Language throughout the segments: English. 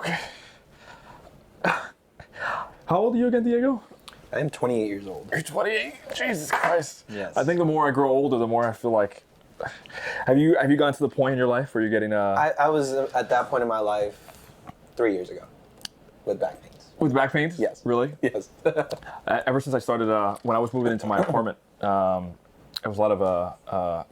Okay. How old are you again, Diego? I am 28 years old. You're 28? Jesus Christ. Yes. I think the more I grow older, the more I feel like... Have you gotten to the point in your life where you're getting... I was at that point in my life 3 years ago with back pains. With back pains? Yes. Really? Yes. Ever since I started, when I was moving into my apartment, it was a lot of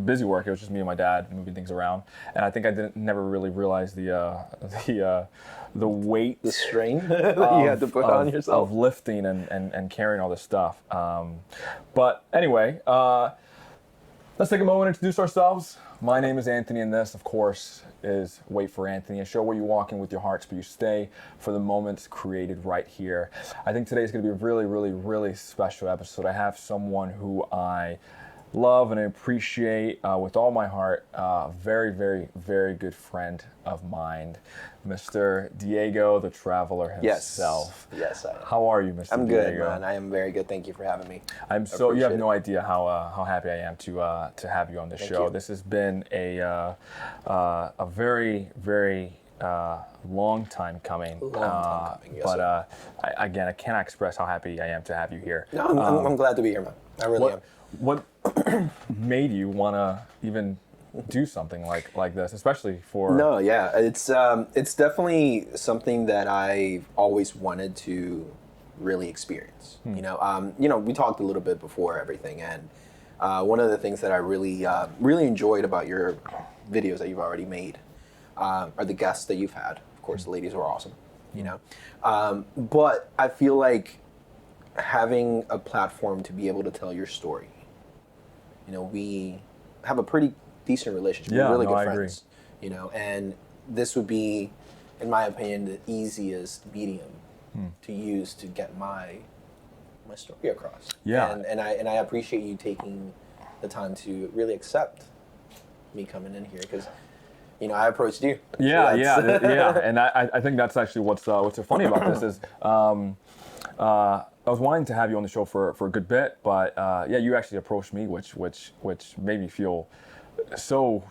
busy work. It was just me and my dad moving things around, and I think I never really realized the weight, The strain that you had to put on yourself. of lifting and carrying all this stuff. But anyway, let's take a moment and introduce ourselves. My name is Anthony, and this, of course, is Wait for Anthony, a show where you walk in with your hearts, but you stay for the moments created right here. I think today is going to be a really, really, really special episode. I have someone who I love and appreciate with all my heart. Very, very, very good friend of mine, Mr. Diego, the Traveler himself. Yes, I am. How are you, Mr. I'm Diego? good, man. I am very good. Thank you for having me. You have no idea how happy I am to have you on this show. you. This has been a very, very long time coming. Yes, but again, I cannot express how happy I am to have you here. No, I'm glad to be here, man. I really am. What made you want to even do something like this, especially for... No, yeah, it's definitely something that I've always wanted to really experience. You know, we talked a little bit before everything, and one of the things that I really enjoyed about your videos that you've already made are the guests that you've had. Of course, the ladies were awesome. You know, but I feel like having a platform to be able to tell your story. You know, we have a pretty decent relationship. We're really good friends. Agree. You know, and this would be, in my opinion, the easiest medium to use to get my story across. Yeah. And I appreciate you taking the time to really accept me coming in here because, you know, I approached you. Yeah, So yeah. And I think that's actually what's so funny about this is I was wanting to have you on the show for a good bit, but yeah, you actually approached me, which made me feel so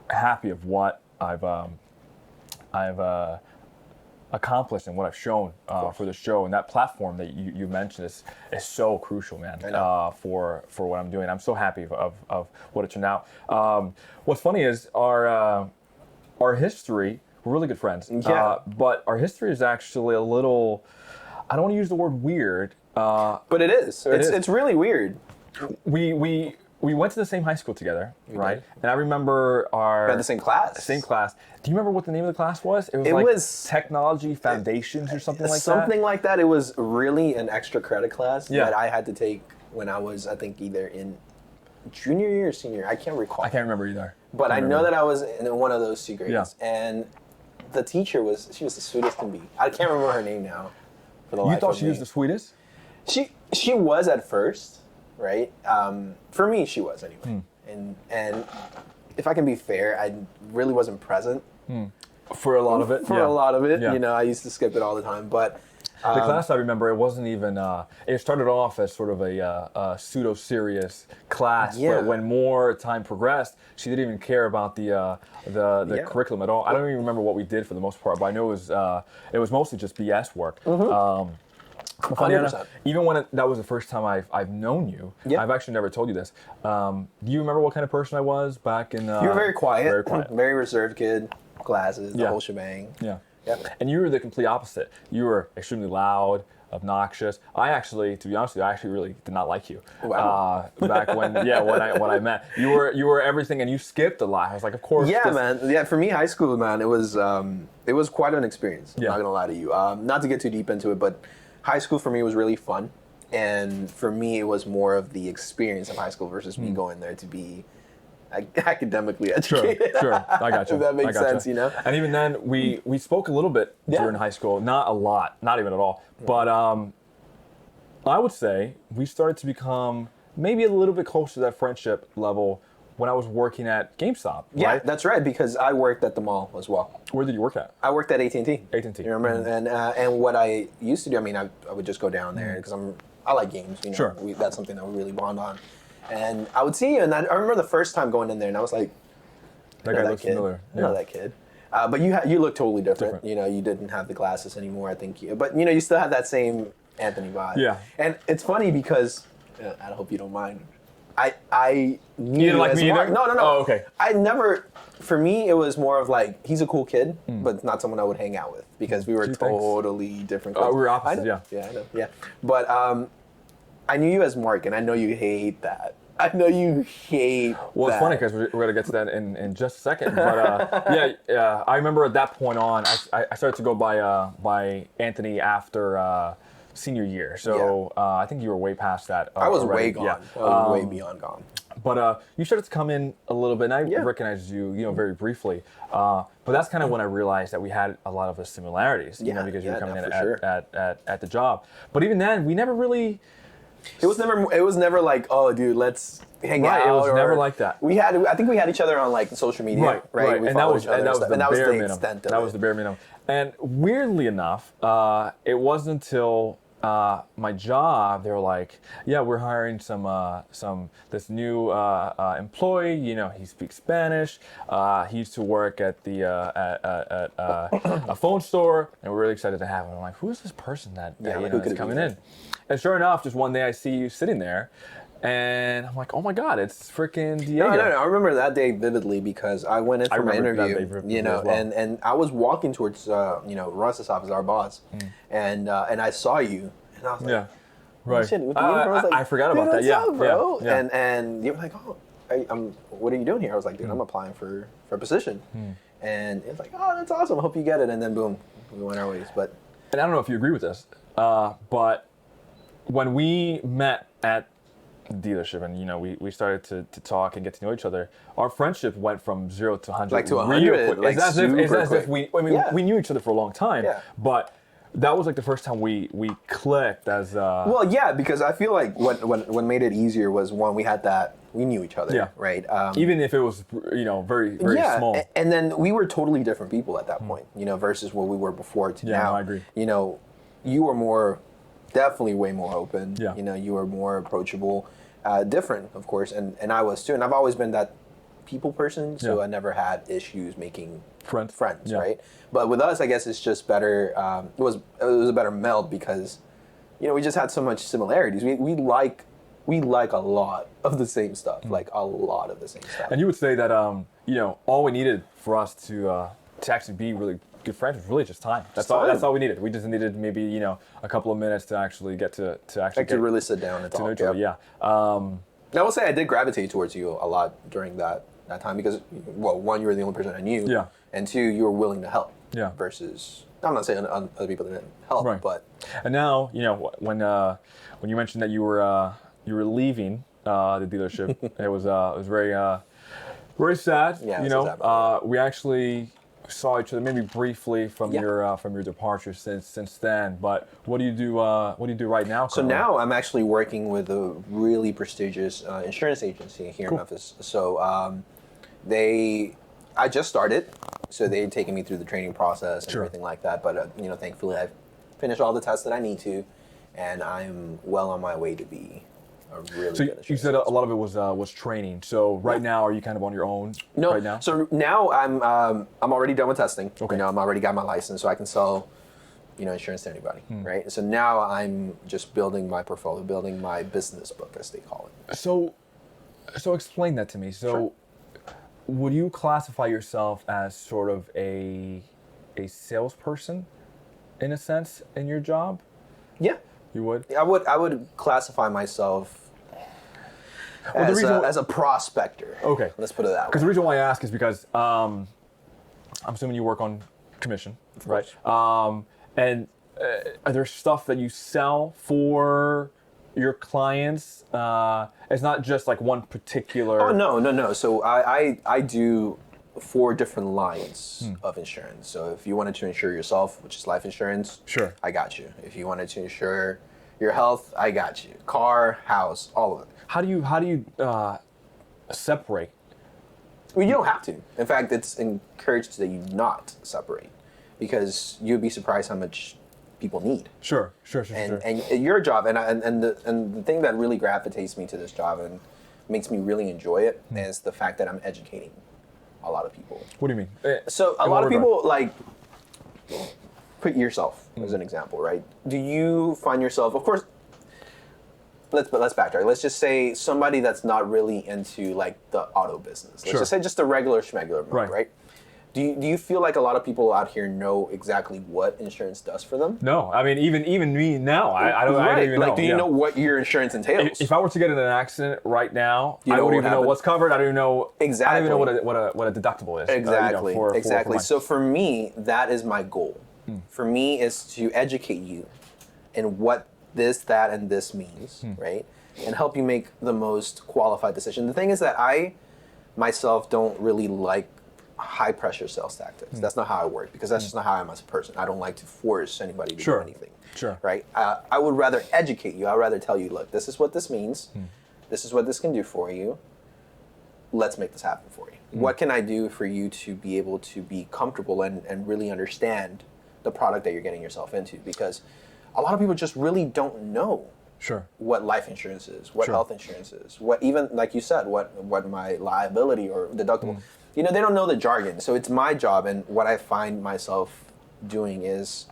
happy of what I've accomplished and what I've shown for the show, and that platform that you mentioned is so crucial, man. For what I'm doing, I'm so happy of what it turned out. What's funny is our history. We're really good friends, but our history is actually a little. I don't want to use the word weird, but it is. It's really weird. We went to the same high school together, right? And I remember our... We had the same class. Same class. Do you remember what the name of the class was? It was Technology Foundations or something like that? Something like that. It was really an extra credit class that I had to take when I was, I think, either in junior year or senior. I can't recall. I can't remember either. But I know that I was in one of those 2 grades. Yeah. And the teacher she was the sweetest can be. I can't remember her name now. You thought she was the sweetest? She was at first, right? For me, she was anyway. And if I can be fair, I really wasn't present. For a lot of it? For a lot of it. Yeah. You know, I used to skip it all the time. But the class I remember, it wasn't even, it started off as sort of a pseudo-serious class, but when more time progressed, she didn't even care about the curriculum at all. I don't even remember what we did for the most part, but I know it was mostly just BS work. Funny enough, even when that was the first time I've known you, I've actually never told you this. Do you remember what kind of person I was back in... you were very quiet, very reserved kid, glasses, the whole shebang. Yeah. Yep. And you were the complete opposite. You were extremely loud, obnoxious. I actually, to be honest with you, I actually really did not like you. Wow. Back when I met. You were everything and you skipped a lot. I was like, of course. Yeah, man. Yeah, for me, high school, man, it was quite an experience. I'm not going to lie to you. Not to get too deep into it, but high school for me was really fun. And for me, it was more of the experience of high school versus me going there to be academically educated. Sure, I got you. If that makes sense, you know? And even then, we spoke a little bit during high school. Not a lot, not even at all. But I would say we started to become maybe a little bit closer to that friendship level when I was working at GameStop, Yeah, right? that's right, because I worked at the mall as well. Where did you work at? I worked at AT&T. AT&T. You remember? And what I used to do, I mean, I would just go down there because I like games. You know? Sure. That's something that we really bond on. And I would see you, and I remember the first time going in there, and I was like, That guy looks familiar. I know that kid. But you look totally different. You know, you didn't have the glasses anymore. I think, but you know, you still have that same Anthony vibe. Yeah. And it's funny because I hope you don't mind. I knew You didn't like as me Mark. either? No. Oh, okay. I never. For me, it was more of like he's a cool kid, but not someone I would hang out with because we were Gee, thanks. totally different. We were I opposites, know. yeah. Yeah, I know. Yeah, but I knew you as Mark, and I know you hate that. I know you hate. Well, it's that. funny because we're going to get to that in just a second. But yeah, I remember at that point on, I started to go by Anthony after senior year. So I think you were way past that. I was already. way gone. Yeah. I was way beyond gone. But you started to come in a little bit, and I recognized you, very briefly. But that's kind of when I realized that we had a lot of the similarities, because you were coming in at the job. But even then, we never really. It was never like, oh, dude, let's hang out. It was never like that. I think we had each other on like social media, right? We And that was each other the extent of it. That was the bare minimum. And weirdly enough, it wasn't until my job, they were like, yeah, we're hiring this new employee. He speaks Spanish. He used to work at at a phone store, and we're really excited to have him. I'm like, who is this person that is coming in? And sure enough, just one day I see you sitting there, and I'm like, oh my God, it's freaking Diego. No. I remember that day vividly because I went in for my interview, and I was walking towards, Russ's office, our boss, and I saw you, and I was like, yeah, right. Shit, with the uniform, I was like, I forgot about that. What's Yeah, up, bro. Yeah. And you were like, oh, what are you doing here? I was like, dude, I'm applying for a position, and it's like, oh, that's awesome. I hope you get it. And then boom, we went our ways. But and I don't know if you agree with this, but when we met at the dealership and we started to talk and get to know each other, our friendship went from 0 to 100 like to 100, like it's as if we knew each other for a long time, but that was like the first time we clicked as well, yeah, because I feel like what made it easier was when we knew each other, right? Even if it was very small. And then we were totally different people at that point, versus what we were before to now. No, I agree. You were definitely way more open. Yeah. You were more approachable, different, of course, and I was too. And I've always been that people person, so I never had issues making friends, right? But with us, I guess it's just better. It was a better meld because, we just had so much similarities. We like a lot of the same stuff, like a lot of the same stuff. And you would say that all we needed for us to actually be really good friends was really just time. That's all we needed. We just needed maybe a couple of minutes to actually get to really sit down and talk. Yeah. I will say I did gravitate towards you a lot during that time because, well, one, you were the only person I knew, and two, you were willing to help. Yeah. Versus, I'm not saying other people didn't help, right. But and now when you mentioned that you were leaving the dealership, it was very sad. Yeah. We actually saw each other maybe briefly from your departure since then. But what do you do? What do you do right now? So now I'm actually working with a really prestigious insurance agency here in Memphis. So I just started, so they'd taken me through the training process and everything like that. But thankfully I've finished all the tests that I need to, and I'm well on my way to be a really good insurance. You said a lot of it was training. So right now, are you kind of on your own? No. Right now? So now I'm already done with testing. Okay. I'm already got my license, so I can sell insurance to anybody, right? So now I'm just building my portfolio, building my business book, as they call it. So explain that to me. So would you classify yourself as sort of a salesperson in a sense in your job? Yeah. You would? I would classify myself as a prospector. Okay. Let's put it that way. Because the reason why I ask is because I'm assuming you work on commission, right? And are there stuff that you sell for your clients? It's not just like one particular... Oh, no. So I do 4 different lines of insurance. So if you wanted to insure yourself, which is life insurance, sure, I got you. If you wanted to insure your health, I got you. Car, house, all of it. How do you separate? Well, you don't have to. In fact, it's encouraged that you not separate because you'd be surprised how much people need. Sure. And your job, and the thing that really gravitates me to this job and makes me really enjoy it is the fact that I'm educating a lot of people. What do you mean? So a lot of people, like, put yourself as an example, right? Do you find yourself, of course, let's backtrack. Let's just say somebody that's not really into like the auto business. Let's just say just a regular schmegular mode, right? Do you feel like a lot of people out here know exactly what insurance does for them? No, I mean even me now, I don't even know. Do you know what your insurance entails? If I were to get in an accident right now, I wouldn't even know what's covered. I don't even know exactly. I don't even know what a deductible is. Exactly. For so for me, that is my goal. For me, is to educate you in what this, that, and this means, right? And help you make the most qualified decision. The thing is that I myself don't really like high pressure sales tactics. That's not how I work, because that's just not how I am as a person. I don't like to force anybody to do anything. Right? I would rather educate you. I'd rather tell you, look, this is what this means. This is what this can do for you. Let's make this happen for you. What can I do for you to be able to be comfortable and really understand the product that you're getting yourself into? Because a lot of people just really don't know what life insurance is, what health insurance is, what, even like you said, what my liability or deductible. You know, they don't know the jargon. So it's my job, and what I find myself doing is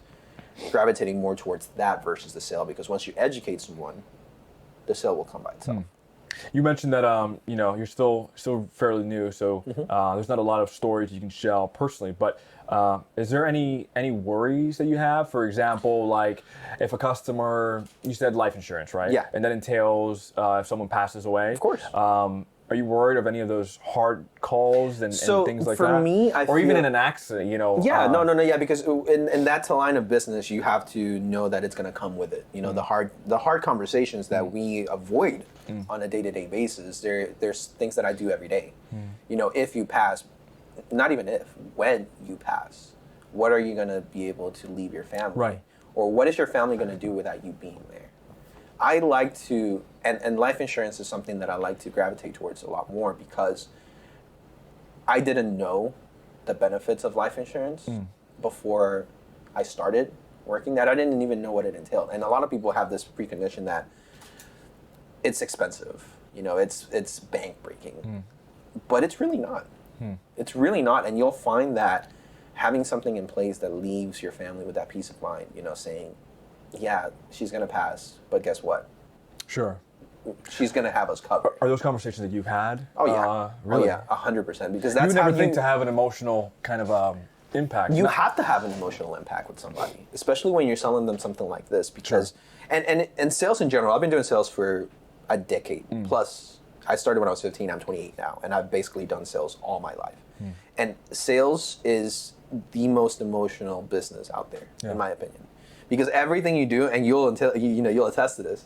gravitating more towards that versus the sale, because once you educate someone, the sale will come by itself. You mentioned that you're still fairly new, so there's not a lot of stories you can share personally. But is there any worries that you have? For example, like if a customer, you said life insurance, right? Yeah. And that entails if someone passes away. Of course. Are you worried of any of those hard calls and things like that? For me, or even in an accident, Yeah, no, because in that line of business, you have to know that it's going to come with it. You know, the hard conversations that we avoid on a day-to-day basis. There's things that I do every day. You know, if you pass, not even if, when you pass, what are you going to be able to leave your family? Right. Or what is your family going to do without you being there? I like to, and life insurance is something that I like to gravitate towards a lot more, because I didn't know the benefits of life insurance before I started working that. I didn't even know what it entailed. And a lot of people have this precondition that it's expensive, you know, it's bank breaking, but it's really not. It's really not. And you'll find that having something in place that leaves your family with that peace of mind, you know, saying, yeah, she's going to pass, but guess what? Sure. She's going to have us covered. Are those conversations that you've had? Oh, yeah. Really? Oh, yeah, 100%. Because that's you would never think to have an emotional kind of impact. You have to have an emotional impact with somebody, especially when you're selling them something like this. Because, and sales in general, I've been doing sales for a decade. Plus, I started when I was 15, I'm 28 now, and I've basically done sales all my life. And sales is the most emotional business out there, in my opinion. Because everything you do, and you'll attest to this,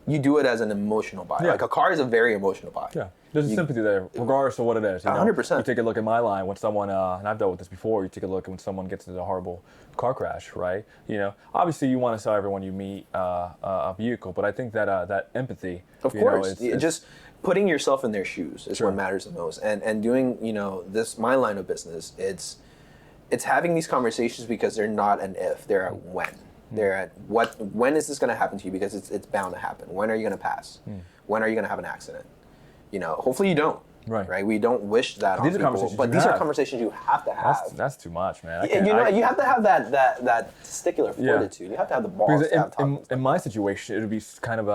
you do it as an emotional buy. Like a car is a very emotional buy. Yeah, there's a sympathy there, regardless of what it is. 100%. You take a look at my line when someone, and I've dealt with this before. You take a look at when someone gets into a horrible car crash, right? You know, obviously you want to sell everyone you meet a vehicle, but I think that that empathy, of course, just putting yourself in their shoes is what matters the most. And doing, my line of business, it's having these conversations, because they're not an if, they're a when. They're at when is this going to happen to you? Because it's bound to happen. When are you going to pass? When are you going to have an accident? You know, hopefully you don't. Right? We don't wish that on people, but these are conversations you have to have. That's too much, man. You have to have that testicular fortitude. You have to have the balls to have in my situation, it would be kind of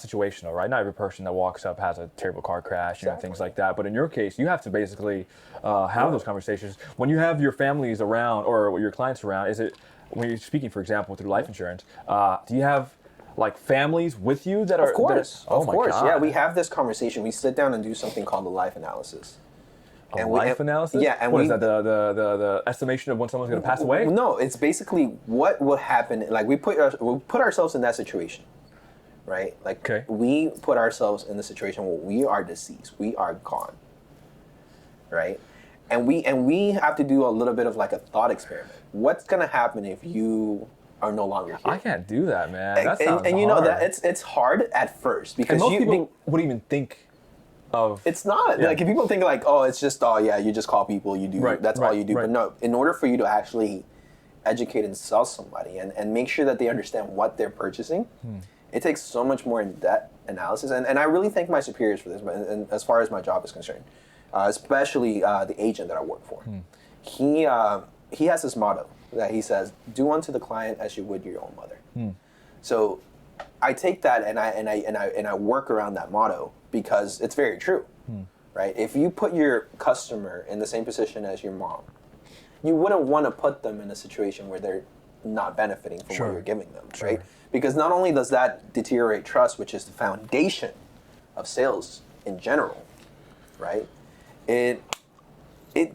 situational, right? Not every person that walks up has a terrible car crash, things like that. But in your case, you have to basically have those conversations. When you have your families around or your clients around, is it, when you're speaking, for example, through life insurance, do you have like families with you that are? Of course, of course. Yeah, we have this conversation. We sit down and do something called the life analysis. Life analysis? Yeah, and what is that? The estimation of when someone's going to pass away? No, it's basically what will happen. Like we put ourselves in that situation, right? Like we put ourselves in the situation where we are deceased, we are gone, right? And we have to do a little bit of like a thought experiment. What's going to happen if you are no longer here? I can't do that, man. That sounds and you hard. know that it's hard at first, because most people wouldn't even think of. It's not like, if people think like, oh, it's just you just call people, you do that's all you do. But no, in order for you to actually educate and sell somebody and make sure that they understand what they're purchasing, it takes so much more in-depth analysis. And I really thank my superiors for this, and as far as my job is concerned. especially the agent that I work for. He has this motto that he says, "Do unto the client as you would your own mother." So I take that and I work around that motto because it's very true, right? If you put your customer in the same position as your mom, you wouldn't want to put them in a situation where they're not benefiting from what you're giving them, right? Because not only does that deteriorate trust, which is the foundation of sales in general, right? It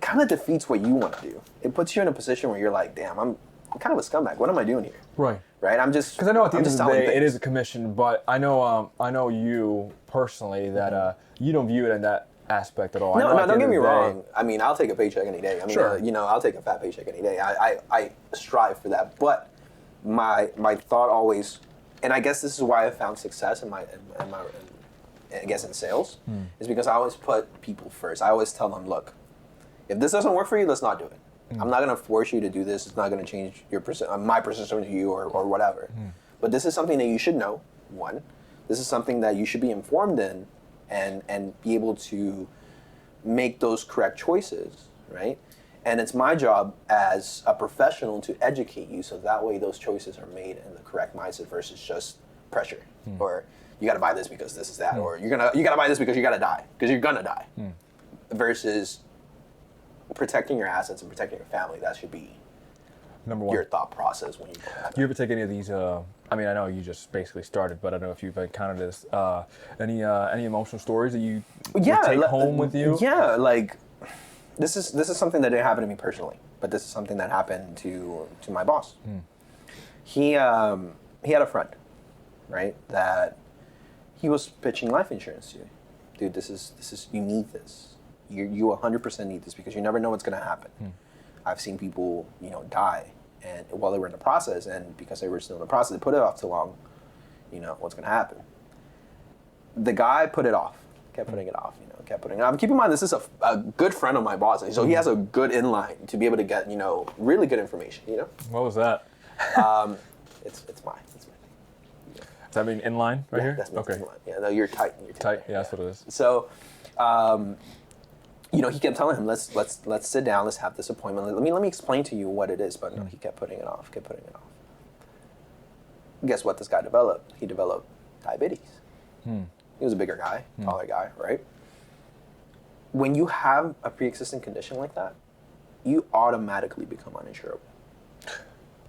kind of defeats what you want to do. It puts you in a position where you're like, damn, I'm kind of a scumbag. What am I doing here? Right. Right. I'm just because I know at the end of the day things. it is a commission, but I know you personally that you don't view it in that aspect at all. No, don't get me wrong. Day, I mean, I'll take a paycheck any day. I mean, sure. I'll take a fat paycheck any day. I strive for that. But my thought always, and I guess this is why I found success in I guess in sales, is because I always put people first. I always tell them, look, if this doesn't work for you, let's not do it. I'm not going to force you to do this. It's not going to change your my perception to you or whatever. But this is something that you should know. One, this is something that you should be informed in, and be able to make those correct choices, right? And it's my job as a professional to educate you, so that way those choices are made in the correct mindset versus just pressure, or you got to buy this because this is that, or you got to buy this because you got to die because you're gonna die, versus protecting your assets and protecting your family. That should be number one. Your thought process when you go. Do you ever take any of these? I mean, I know you just basically started, but I don't know if you've encountered this. Any emotional stories that you would take home with you? Yeah, like this is something that didn't happen to me personally, but this is something that happened to my boss. He had a friend, right, that he was pitching life insurance to. Dude, this is you need this. You 100% need this because you never know what's going to happen. I've seen people, die, and while they were in the process, and because they were still in the process, they put it off too long. What's going to happen? The guy put it off, kept putting it off. Kept putting it off. Keep in mind, this is a good friend of my boss, so he has a good inline to be able to get really good information. What was that? It's mine. Does that mean inline right here? That's okay. Inline. Yeah, no, you're tight. Tight. Yeah, that's what it is. So. He kept telling him, let's sit down, let's have this appointment. Let me explain to you what it is. But no, he kept putting it off. Guess what this guy developed? He developed diabetes. He was a bigger guy, taller guy, right? When you have a pre-existing condition like that, you automatically become uninsurable.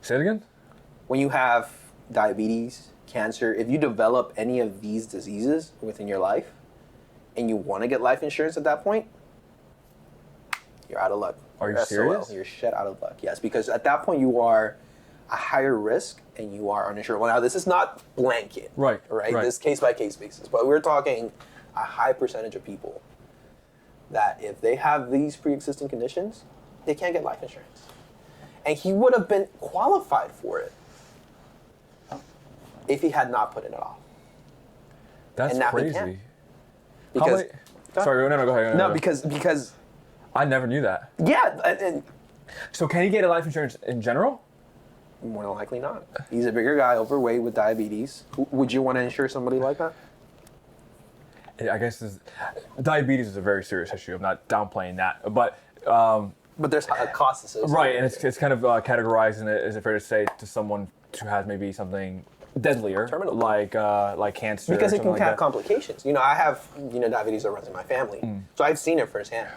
Say it again? When you have diabetes, cancer, if you develop any of these diseases within your life, and you want to get life insurance at that point, you're out of luck. Are you serious? You're shit out of luck. Yes, because at that point you are a higher risk and you are uninsured. Well, now this is not blanket, right? This case by case basis, but we're talking a high percentage of people that if they have these pre-existing conditions, they can't get life insurance, and he would have been qualified for it if he had not put it off. That's crazy. Because, sorry, no, go ahead. No, because I never knew that. Yeah. And so can he get a life insurance in general? More than likely not. He's a bigger guy, overweight, with diabetes. Would you want to insure somebody like that? I guess diabetes is a very serious issue. I'm not downplaying that, but there's a cost associated. Right, and it's kind of categorized in it. Is it fair to say to someone who has maybe something deadlier, terminal, like cancer? Because it can like have that? complications. I have diabetes that runs in my family, so I've seen it firsthand,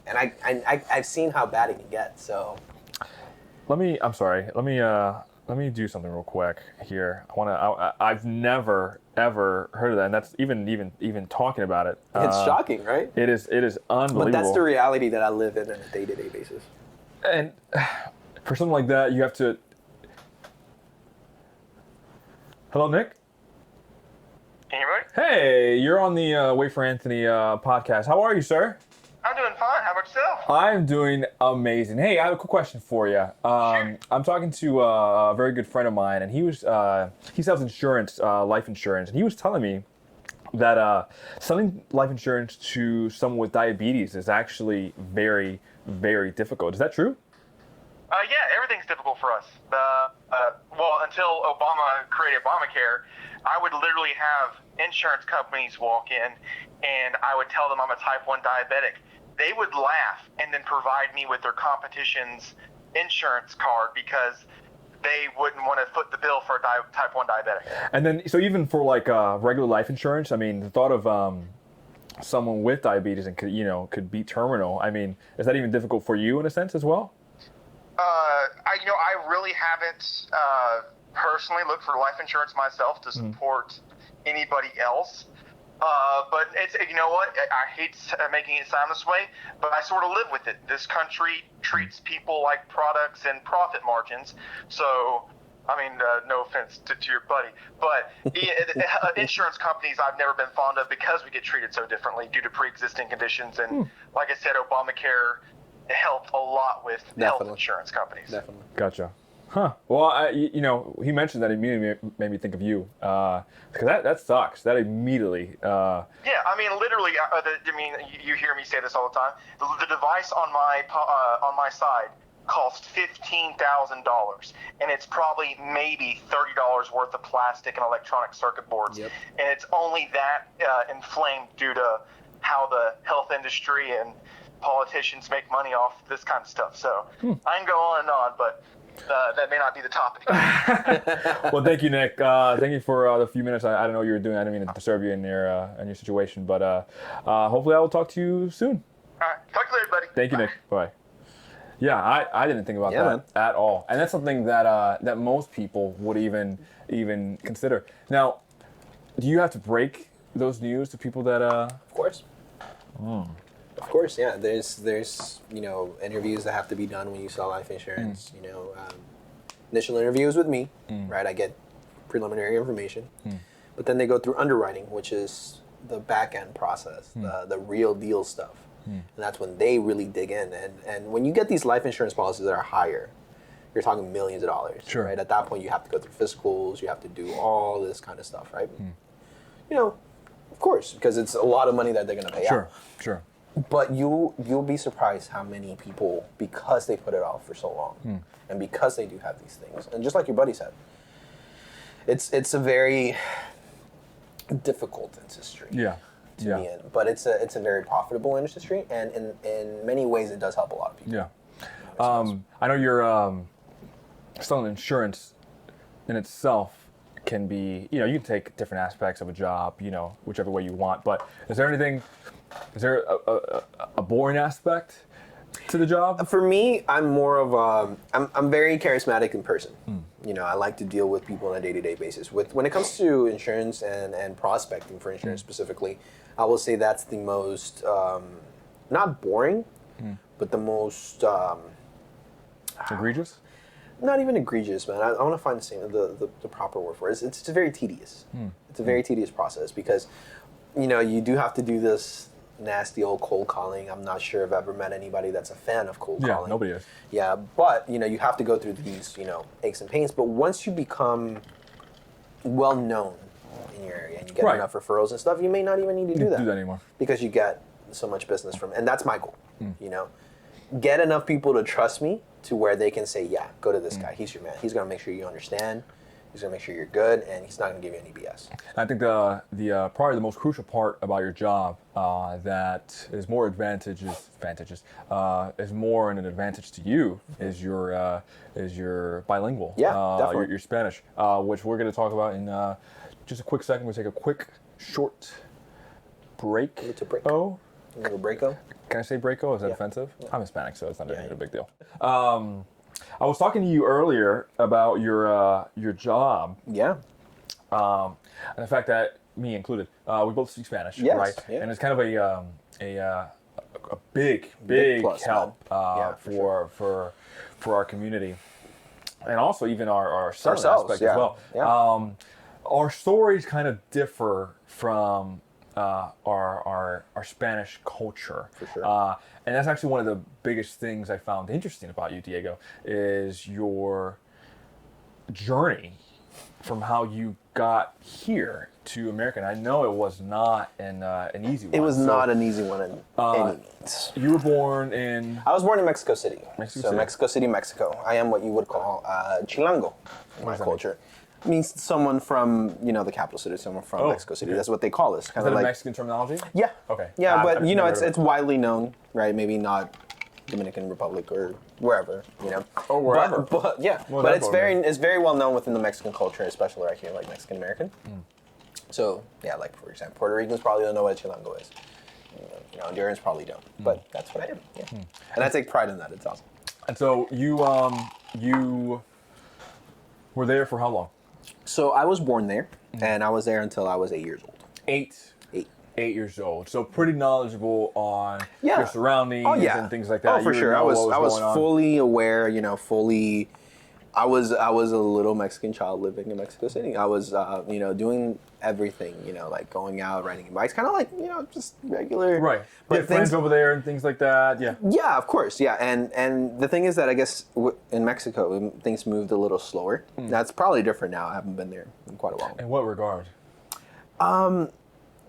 and I've seen how bad it can get. So let me do something real quick here. I've never ever heard of that, and that's even talking about it. It's shocking, right? It is unbelievable. But that's the reality that I live in on a day-to-day basis. And for something like that, you have to. Hello, Nick. Can you hear me? Hey, you're on the Wait for Anthony podcast. How are you, sir? I'm doing fine. How about yourself? I'm doing amazing. Hey, I have a quick question for you. Sure. I'm talking to a very good friend of mine, and he sells insurance, life insurance, and he was telling me that selling life insurance to someone with diabetes is actually very, very difficult. Is that true? Yeah, everything's difficult for us. Well, until Obama created Obamacare, I would literally have insurance companies walk in, and I would tell them I'm a type 1 diabetic. they would laugh and then provide me with their competition's insurance card because they wouldn't want to foot the bill for a type 1 diabetic. And then, so even for like regular life insurance, I mean, the thought of someone with diabetes and could be terminal. I mean, is that even difficult for you in a sense as well? I really haven't personally looked for life insurance myself to support anybody else. But it's, you know what, I hate making it sound this way, but I sort of live with it. This country treats people like products and profit margins. So, I mean, no offense to your buddy, but insurance companies I've never been fond of because we get treated so differently due to pre-existing conditions. And like I said, Obamacare helped a lot with health insurance companies. Definitely. Gotcha. Huh. Well, he mentioned that immediately made me think of you, because that sucks. That immediately. Yeah, I mean, literally. You hear me say this all the time. The device on my side cost $15,000, and it's probably maybe $30 worth of plastic and electronic circuit boards, and it's only that inflamed due to how the health industry and politicians make money off this kind of stuff. So I can go on and on, but that may not be the topic. Well, thank you, Nick. Thank you for the few minutes. I don't know what you were doing. I didn't mean to disturb you in your situation, but hopefully I will talk to you soon. All right. Talk to you later, buddy. Thank you, Bye. Nick. Bye. Yeah, I didn't think about that at all, and that's something that most people would even consider. Now, do you have to break those news to people that? Of course. Of course, yeah. There's interviews that have to be done when you sell life insurance. Initial interviews with me, right? I get preliminary information, but then they go through underwriting, which is the back end process, the real deal stuff, and that's when they really dig in. And when you get these life insurance policies that are higher, you're talking millions of dollars, right? At that point, you have to go through physicals, you have to do all this kind of stuff, right? Of course, because it's a lot of money that they're going to pay out. Sure. But you'll be surprised how many people, because they put it off for so long, and because they do have these things, and just like your buddy said, it's a very difficult industry to be in, but it's a very profitable industry, and in many ways it does help a lot of people. Yeah, I know you're selling insurance in itself can be, you can take different aspects of a job, whichever way you want, but is there a boring aspect to the job? For me, I'm more of I'm very charismatic in person. I like to deal with people on a day-to-day basis. When it comes to insurance and prospecting for insurance specifically, I will say that's the most, not boring, but the most... egregious? Not even egregious, man. I want to find the proper word for it. It's very tedious. It's a very tedious process because, you do have to do this nasty old cold calling. I'm not sure if I've ever met anybody that's a fan of cold calling. Yeah, nobody is. Yeah, but, you have to go through these, aches and pains. But once you become well-known in your area and you get enough referrals and stuff, you may not even need to do that anymore. Because you get so much business from it. And that's my goal, Get enough people to trust me to where they can say, yeah, go to this guy. He's your man. He's going to make sure you understand. He's going to make sure you're good, and he's not going to give you any BS. I think the probably the most crucial part about your job that is more is more an advantage to you is your bilingual. Yeah, definitely. Your Spanish, which we're going to talk about in just a quick second. We'll take a quick, short break. It's a break. Oh. A little breako? Can I say breako? Is that offensive? Yeah. I'm Hispanic, so it's not a big deal. I was talking to you earlier about your job. Yeah. And the fact that me included, we both speak Spanish, right? Yeah. And it's kind of a big plus, help for our community, and also even our selling aspect as well. Yeah. Our stories kind of differ from our Spanish culture. For sure. And that's actually one of the biggest things I found interesting about you, Diego, is your journey from how you got here to America. And I know it was not an easy one. It was not an easy one in any means. You were born in... I was born in Mexico City. Mexico City, Mexico. I am what you would call Chilango in my culture. Means someone from, the capital city, someone from Mexico City. Okay. That's what they call us. Kind Is that of a like Mexican terminology? Yeah. Okay. Yeah, but I've you know, never it's heard of it's widely known, right? Maybe not Dominican Republic or wherever, Or wherever. But yeah, Well, but that's it's very well known within the Mexican culture, especially right here, like Mexican American. So yeah, like for example, Puerto Ricans probably don't know what chilango is. Hondurans probably don't, but that's what I am. Yeah, and I take pride in that. It's awesome. And so you were there for how long? So I was born there, and I was there until I was 8 years old. 8 8. years old. So pretty knowledgeable on Yeah. your surroundings and things like that. Oh, for You sure. know I was what going on. fully aware. Fully. I was a little Mexican child living in Mexico City. I was doing everything. Like going out, riding bikes, kind of like just regular. Right. But But friends over there and things like that. Yeah. Yeah, of course. Yeah, and the thing is that I guess in Mexico things moved a little slower. That's probably different now. I haven't been there in quite a while. In what regard?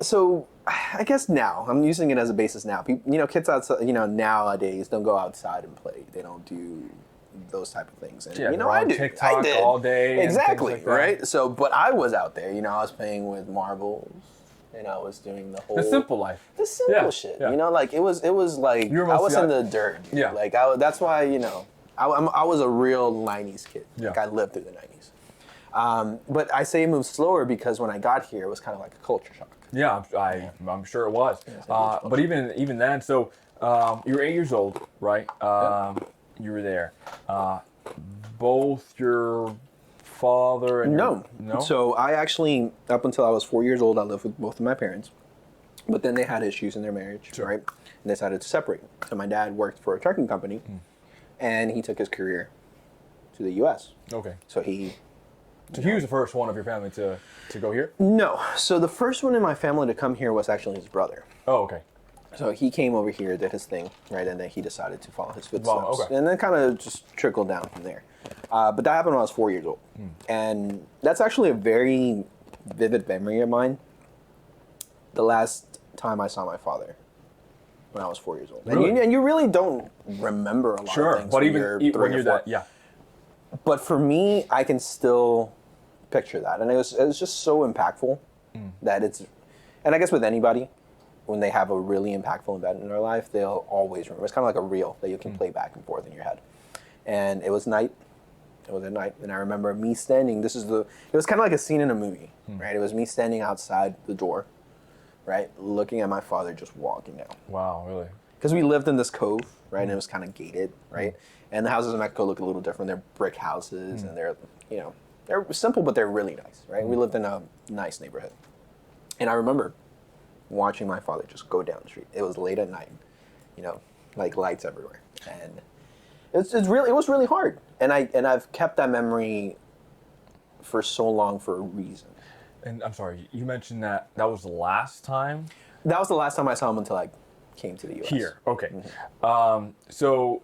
So I guess now I'm using it as a basis now. Kids outside, nowadays don't go outside and play. They don't do those type of things. And, Yeah, they're I on do. TikTok I did. all day and things Exactly. like that. Right. So, but I was out there. I was playing with marbles. And I was doing the whole The simple life. the simple Yeah, shit. yeah. Like it was like You were I was mostly in out- the dirt. Dude. Yeah. Like that's why I was a real '90s kid. Yeah. Like I lived through the '90s. But I say it moved slower because when I got here, it was kind of like a culture shock. Yeah, I'm sure it was. it's a huge But even then, so you were 8 years old, right? You were there. Both your father and No. no. So I actually, up until I was 4 years old, I lived with both of my parents. But then they had issues in their marriage, Sure. right? And they decided to separate. So my dad worked for a trucking company, and he took his career to the U.S. Okay. So he So he was the first one of your family to go here. No. So the first one in my family to come here was actually his brother. Oh, okay. So he came over here, did his thing, right, and then he decided to follow his footsteps, Wow, okay. and then kind of just trickled down from there. But that happened when I was 4 years old, and that's actually a very vivid memory of mine. The last time I saw my father, when I was 4 years old, Really? and you really don't remember a lot Sure, of things but when even you're when 3 or you're 4. that, yeah. But for me, I can still picture that, and it was just so impactful that and I guess with anybody, when they have a really impactful event in their life, they'll always remember. It's kind of like a reel that you can play back and forth in your head. And it was night. It was at night, and I remember me standing. It was kind of like a scene in a movie, right? It was me standing outside the door, right, looking at my father just walking out. Wow, really? Because we lived in this cove, right, and it was kind of gated, right? And the houses in Mexico look a little different. They're brick houses, and they're simple, but they're really nice, right? We lived in a nice neighborhood. And I remember watching my father just go down the street. It was late at night, like lights everywhere. And it was really hard. And I've kept that memory for so long for a reason. And I'm sorry, you mentioned that was the last time That was the last time I saw him until I came to the U.S. here. Okay. So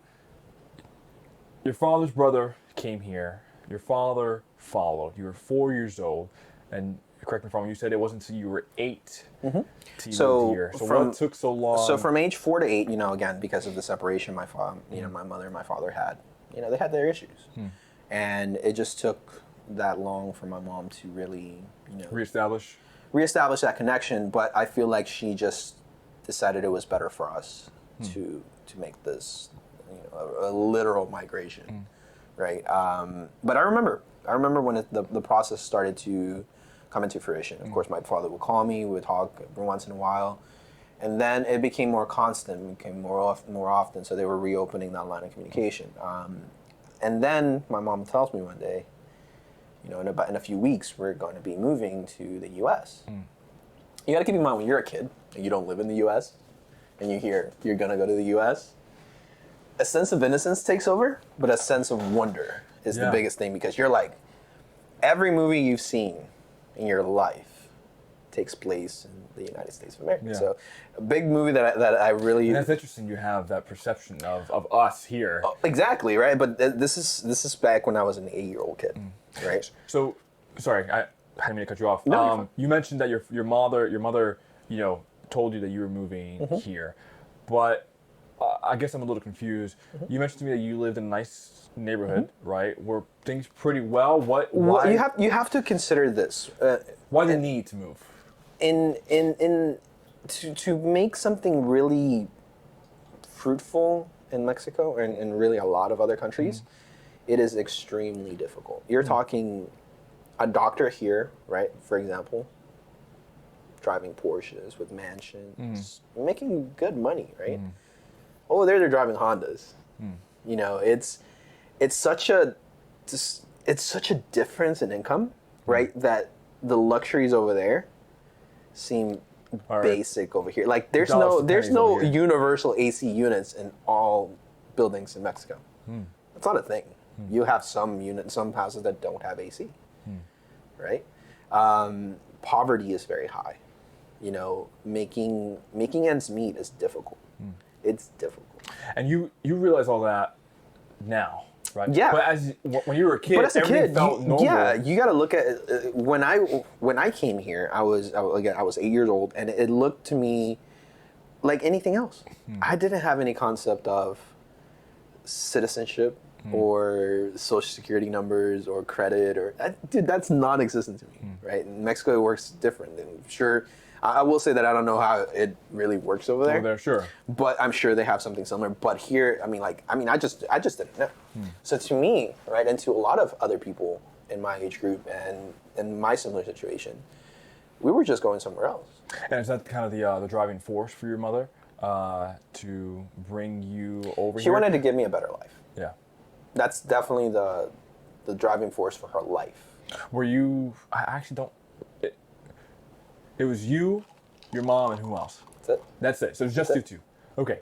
your father's brother came here. Your father followed. You were 4 years old, and correct me if I'm wrong. You said it wasn't until you were 8 till you moved here. So what took so long? So from age 4 to 8, again, because of the separation my father, my mother and my father had, they had their issues. And it just took that long for my mom to really, reestablish reestablish that connection. But I feel like she just decided it was better for us to make this, a literal migration, right? But I remember when the process started to come into fruition. Of course, my father would call me, we would talk every once in a while. And then it became more constant, became more often, so they were reopening that line of communication. And then my mom tells me one day, in a few weeks, we're going to be moving to the U.S. You got to keep in mind, when you're a kid and you don't live in the U.S. and you hear you're going to go to the U.S., a sense of innocence takes over, but a sense of wonder is the biggest thing, because you're like, every movie you've seen in your life takes place in the United States of America. Yeah. So a big movie that I really... And that's interesting. You have that perception of us here. Exactly, right? But this is back when I was an 8-year-old kid, right? So, sorry, I didn't mean to cut you off. No, you're fine. You mentioned that your mother, told you that you were moving here, but I guess I'm a little confused. You mentioned to me that you lived in a nice neighborhood, right? Were things pretty well? Why? Well, you have to consider this. Why the need to move? To make something really fruitful in Mexico and really a lot of other countries, it is extremely difficult. You're talking a doctor here, right? For example, driving Porsches with mansions, making good money, right? Over there, they're driving Hondas. You know, it's such a difference in income, right? That the luxuries over there seem basic over here. Like there's no universal AC units in all buildings in Mexico. It's not a thing. You have some houses that don't have AC, right? Poverty is very high. You know, making ends meet is difficult. It's difficult. And you realize all that now, right? Yeah. But when you were a kid, But as a everything kid, felt normal. yeah, you got to look at when I came here. I was 8 years old, and it looked to me like anything else. I didn't have any concept of citizenship or social security numbers or credit dude, that's non-existent to me, right? In Mexico, it works different. And sure, I will say that I don't know how it really works over there. Over there, sure. But I'm sure they have something similar. But here, I just didn't know. So to me, right, and to a lot of other people in my age group and in my similar situation, we were just going somewhere else. And is that kind of the driving force for your mother to bring you over here? She wanted to give me a better life. Yeah. That's definitely the driving force for her life. Were you? I actually don't. It was you, your mom, and who else? That's it. That's it. So it's just That's you two. Okay.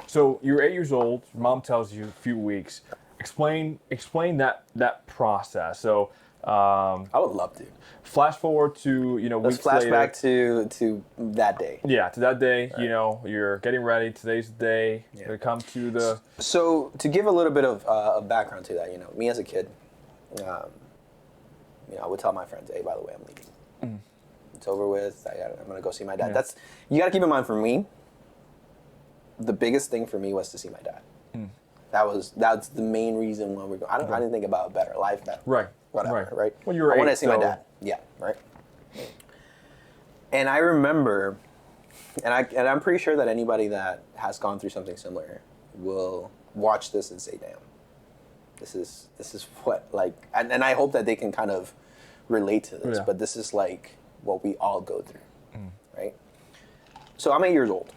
So you're 8 years old. Your mom tells you a few weeks. Explain that process. So I would love to. flash forward to Let's weeks flash later. back to that day. Yeah, to that day. Right. You're getting ready. Today's the day. Yeah. To come to the. So to give a little bit of background to that, me as a kid, I would tell my friends, "Hey, by the way, I'm leaving. It's over with. I'm gonna go see my dad." Yeah. You got to keep in mind, for me, the biggest thing for me was to see my dad. That's the main reason why we're going. I didn't think about a better life, Right. whatever, right? When you were I wanted 8, to see my dad. Yeah, right. And I remember, and I'm pretty sure that anybody that has gone through something similar will watch this and say, "Damn, this is what like," and I hope that they can kind of relate to this. Yeah. But this is like what we all go through, right? So I'm 8 years old,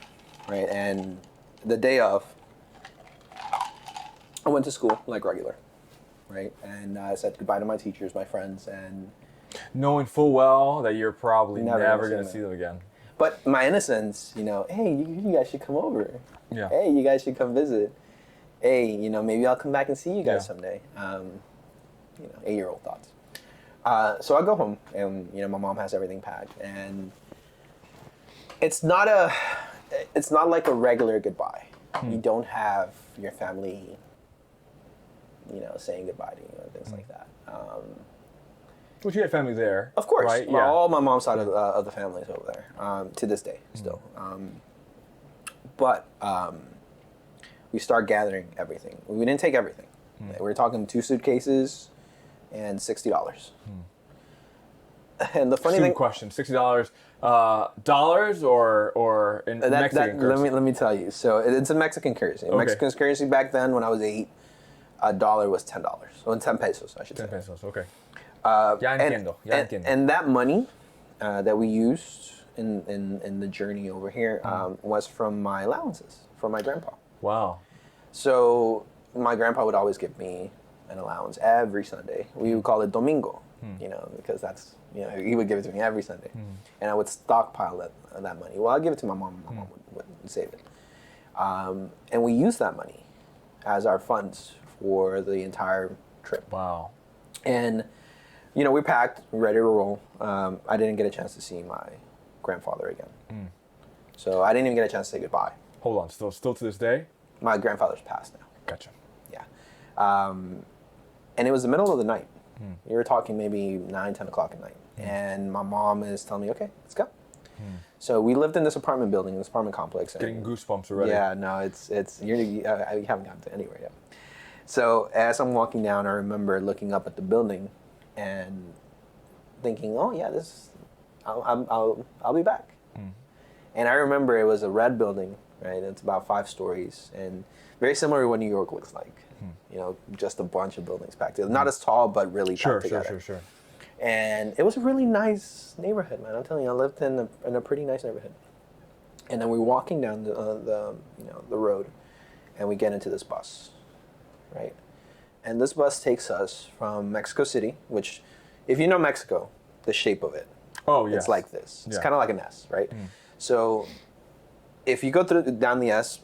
right? And the day of, I went to school like regular, right? And I said goodbye to my teachers, my friends, and Knowing full well that you're probably Never never gonna going see to see them again. but my innocence, hey, you guys should come over. Yeah. Hey, you guys should come visit. Hey, maybe I'll come back and see you guys Yeah. someday. 8-year-old thoughts. So I go home, and my mom has everything packed, and it's not like a regular goodbye. You don't have your family, saying goodbye to you and things like that. But you had family there. Of course, Right? all my mom's side of the family is over there to this day still. But we start gathering everything. We didn't take everything. We were talking 2 suitcases and $60. And the funny Stupid thing, question. $60, dollars or in Mexican currency? let me tell you. So it's a Mexican currency. Okay. Mexican currency back then, when I was 8, a dollar was $10. So 10 pesos, I should 10 say. pesos. Okay. Uh, Ya entiendo. Ya and, entiendo. and that money that we used in the journey over here was from my allowances from my grandpa. Wow. So my grandpa would always give me an allowance every Sunday. We would call it Domingo, because that's, he would give it to me every Sunday. And I would stockpile that money. Well, I'd give it to my mom. My mom would save it. And we used that money as our funds for the entire trip. Wow. And, we packed, ready to roll. I didn't get a chance to see my grandfather again. So I didn't even get a chance to say goodbye. Hold on. Still to this day? My grandfather's passed now. Gotcha. Yeah. And it was the middle of the night. You were talking maybe 9, 10 o'clock at night. And my mom is telling me, "Okay, let's go." So we lived in this apartment building, this apartment complex. And Getting goosebumps already. yeah, no, it's you haven't gotten to anywhere yet. So as I'm walking down, I remember looking up at the building and thinking, oh yeah, I'll be back. And I remember it was a red building, right? It's about 5 stories and very similar to what New York looks like. You know, just a bunch of buildings packed together. Not as tall, but really packed together. Sure. And it was a really nice neighborhood, man. I'm telling you, I lived in a pretty nice neighborhood. And then we're walking down the road, and we get into this bus, right? And this bus takes us from Mexico City, which, if you know Mexico, the shape of it, it's like this. It's kind of like an S, right? So if you go down the S,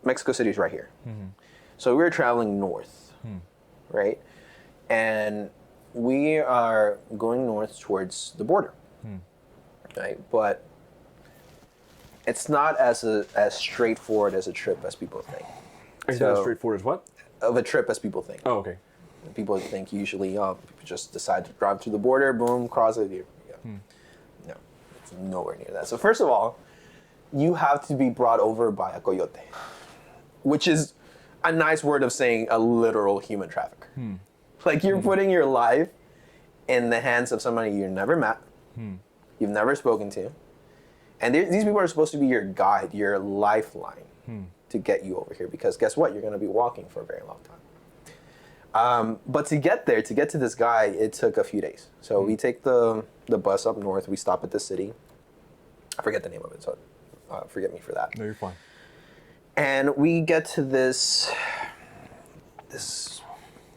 Mexico City is right here. So we were traveling north, right? And we are going north towards the border, right? But it's not as straightforward as a trip as people think. It's not as straightforward as what? Of a trip as people think. Oh, okay. People think usually, people just decide to drive through the border, boom, cross it, here we go. No, it's nowhere near that. So first of all, you have to be brought over by a coyote, which is a nice word of saying a literal human trafficker. Like you're putting your life in the hands of somebody you've never met, you've never spoken to, and these people are supposed to be your guide, your lifeline to get you over here. Because guess what? You're going to be walking for a very long time. But to get to this guy, it took a few days. So we take the bus up north. We stop at the city. I forget the name of it, so forget me for that. No, you're fine. And we get to this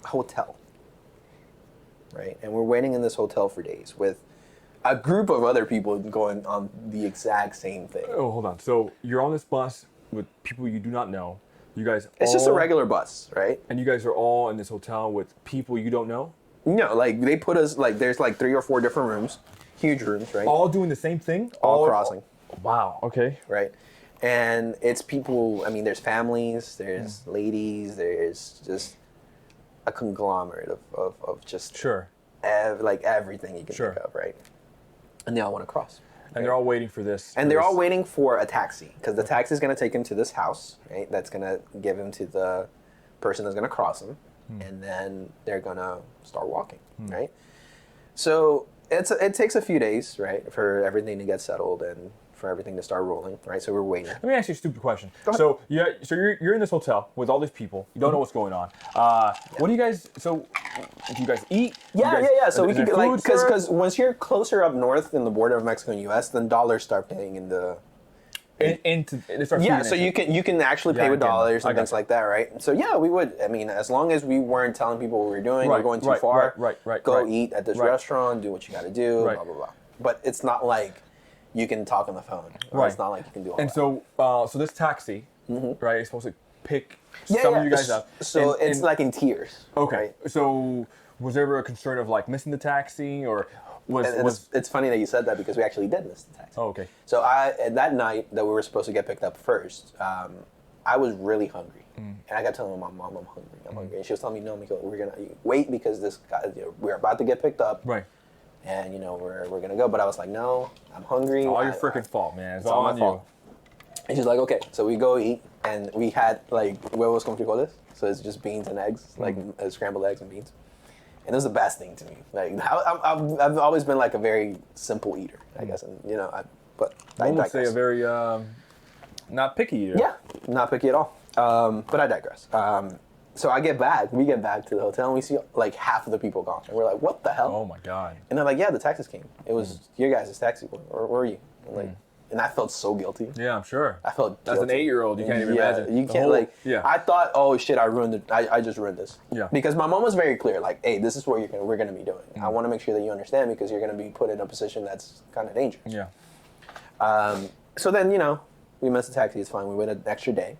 hotel, right? And we're waiting in this hotel for days with a group of other people going on the exact same thing. Oh, hold on. So you're on this bus with people you do not know. You guys It's just a regular bus, right? And you guys are all in this hotel with people you don't know? No, like they put us, like there's like 3 or 4 different rooms, huge rooms, right? All doing the same thing? All crossing. Wow, okay. Right. And it's people, I mean, there's families, there's ladies, there's just a conglomerate of just like everything you can think of, right? And they all want to cross. And they're all waiting for this. And they're all waiting for a taxi, because the taxi is going to take him to this house, right? That's going to give him to the person that's going to cross him. And then they're going to start walking, right? So it takes a few days, right, for everything to get settled and for everything to start rolling, right? So we're waiting. Let me ask you a stupid question. Go ahead. So you're in this hotel with all these people. You don't know what's going on. What do you guys? So do you guys eat? Yeah. So we can could like because once you're closer up north in the border of Mexico and U.S., then dollars start paying in the. So you can actually pay with dollars and things like that, right? So yeah, we would. I mean, as long as we weren't telling people what we were doing, or going too far, go eat at this restaurant, do what you got to do, blah blah blah. But it's not like you can talk on the phone. Right. It's not like you can do all that. And so this taxi, right, is supposed to pick some of you guys up. So it's like in tiers. Okay. Right? So was there ever a concern of like missing the taxi, or it's funny that you said that because we actually did miss the taxi. Oh, okay. So that night that we were supposed to get picked up first, I was really hungry, and I got telling my mom I'm hungry, and she was telling me no, Miko, we're gonna wait because this guy, we're about to get picked up, right? And we're gonna go, but I was like, no, I'm hungry. It's all your freaking fault, man. It's all on you. And she's like, okay, so we go eat, and we had like huevos con frijoles, so it's just beans and eggs, like scrambled eggs and beans. And it was the best thing to me. Like I've always been like a very simple eater, I guess, and I would say a very not picky eater. Yeah, not picky at all. But I digress. So we get back to the hotel, and we see like half of the people gone, and we're like, what the hell? Oh my god! And they're like, yeah, the taxis came. It was your guys' taxi. Where were you? And I felt so guilty. Yeah, I'm sure. I felt guilty. As an 8-year-old, you can't even imagine. You can't I thought, oh shit, I ruined it. I just ruined this. Yeah. Because my mom was very clear, like, hey, this is what we're gonna be doing. I want to make sure that you understand because you're gonna be put in a position that's kind of dangerous. Yeah. So then we missed the taxi. It's fine. We wait an extra day,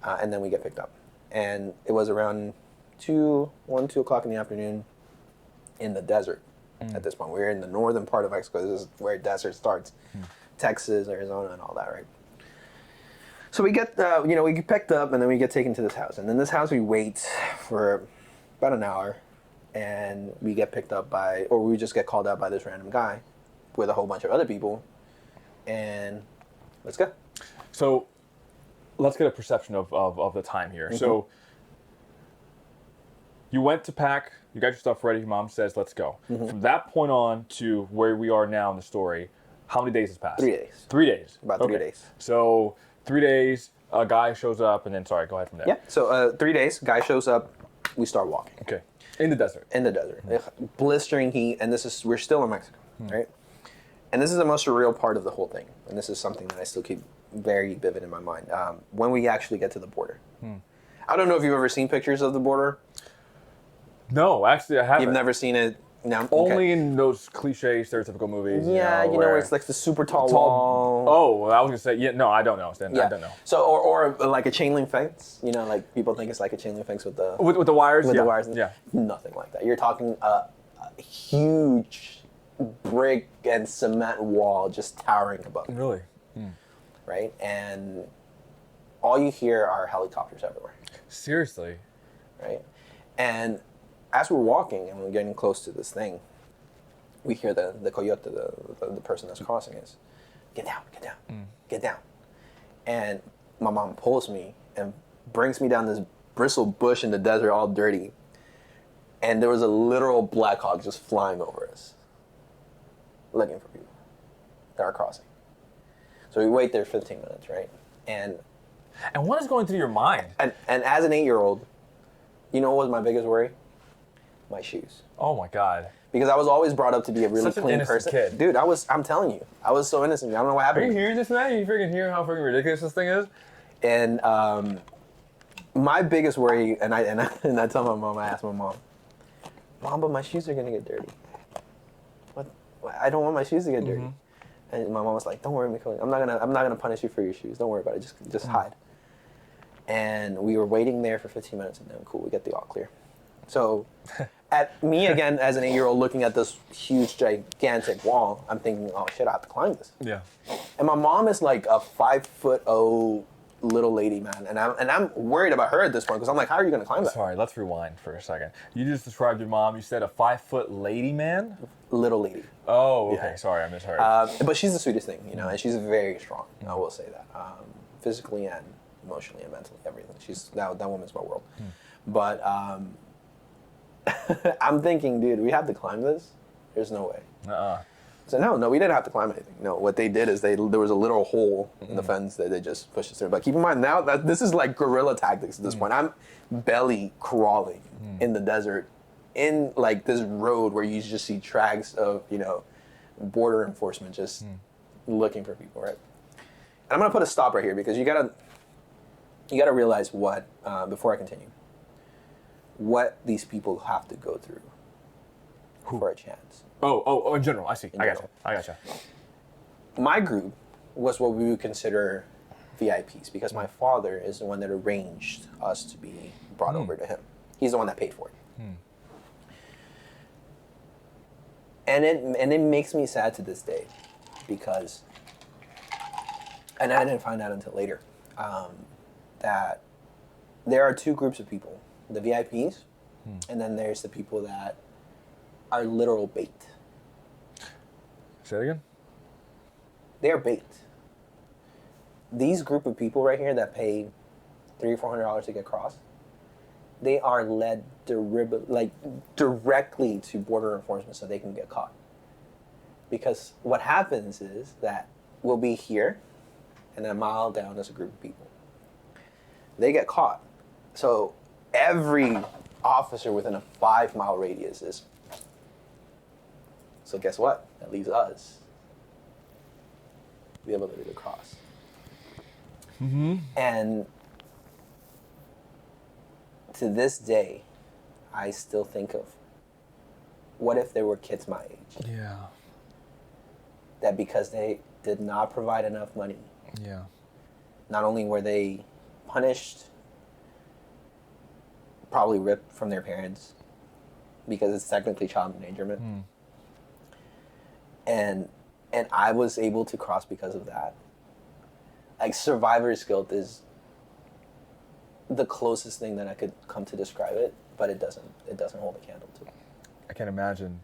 and then we get picked up, and it was around 2 o'clock in the afternoon, in the desert. At this point, we're in the northern part of Mexico. This is where desert starts. Texas, Arizona, and all that, right? So we get, we get picked up, and then we get taken to this house. And in this house, we wait for about an hour, and we get picked up we just get called out by this random guy with a whole bunch of other people and let's go. So let's get a perception of the time here. So you went to pack, you got your stuff ready, your mom says, let's go. From that point on to where we are now in the story, how many days has passed? 3 days. 3 days. About 3 days. So 3 days, a guy shows up, and then, sorry, go ahead from there. Yeah. So 3 days, guy shows up, we start walking. Okay. In the desert. In the desert. Blistering heat, and we're still in Mexico, right? And this is the most surreal part of the whole thing. And this is something that I still keep very vivid in my mind. When we actually get to the border. I don't know if you've ever seen pictures of the border. No, actually, I haven't. You've never seen it? No? Only in those cliche, stereotypical movies. Yeah, you know where it's like the super tall wall. Oh, well, I was going to say, yeah, no, I don't know. Yeah. I don't know. So, or like a chain link fence. You know, like people think it's like a chain link fence with the... With the wires? With yeah. the wires. Yeah. Nothing like that. You're talking a huge brick and cement wall just towering above you. Really? Right? And all you hear are helicopters everywhere. Seriously? Right? And as we're walking and we're getting close to this thing, we hear the coyote, the person that's crossing us, get down, get down, get down. And my mom pulls me and brings me down this bristle bush in the desert all dirty. And there was a literal Black Hawk just flying over us, looking for people that are crossing. So we wait there 15 minutes, right? And what is going through your mind? And as an 8-year-old, you know what was my biggest worry? My shoes. Oh my God. Because I was always brought up to be a really Such an clean innocent person. kid. Dude, I'm telling you, I was so innocent. I don't know what Are happened. you to me. hearing this, man? You freaking hear how freaking ridiculous this thing is? And my biggest worry, and I tell my mom, I ask my mom, but my shoes are gonna get dirty. What? I don't want my shoes to get dirty. And my mom was like, don't worry, Mikoli. I'm not gonna punish you for your shoes. Don't worry about it. Just hide. And we were waiting there for 15 minutes, and then cool, we get the all clear. So, at me again as an 8-year-old looking at this huge, gigantic wall, I'm thinking, oh shit, I have to climb this. Yeah. And my mom is like a 5'0" little lady, man, and I'm worried about her at this point because I'm like, how are you gonna climb that? Sorry, let's rewind for a second. You just described your mom. You said a 5-foot lady man? Little lady. Oh, okay. Yeah. Sorry, I misheard. But she's the sweetest thing, you know, and she's very strong. I will say that, physically and emotionally and mentally, everything. That woman's my world. But I'm thinking, dude, we have to climb this. There's no way. So no, we didn't have to climb anything. No, what they did is there was a literal hole in the fence that they just pushed us through. But keep in mind now that this is like guerrilla tactics at this point. I'm belly crawling in the desert, in like this road where you just see tracks of, you know, border enforcement just looking for people, right? And I'm gonna put a stop right here because you gotta realize what before I continue, what these people have to go through for a chance. Oh, in general, I see. I general. gotcha. My group was what we would consider VIPs because my father is the one that arranged us to be brought over to him. He's the one that paid for it. And it makes me sad to this day because, and I didn't find out until later, that there are two groups of people, the VIPs, and then there's the people that are literal bait. Say it again? They're bait. These group of people right here that pay $300 or $400 to get across, they are led directly to border enforcement so they can get caught. Because what happens is that we'll be here, and then a mile down is a group of people. They get caught. So every officer within a 5-mile radius is. So guess what? That leaves us the ability to cross. And to this day, I still think of what if there were kids my age Yeah. that because they did not provide enough money, Yeah. not only were they punished, probably ripped from their parents because it's technically child endangerment. And I was able to cross because of that. Like survivor's guilt is the closest thing that I could come to describe it, but it doesn't hold a candle to it. I can't imagine,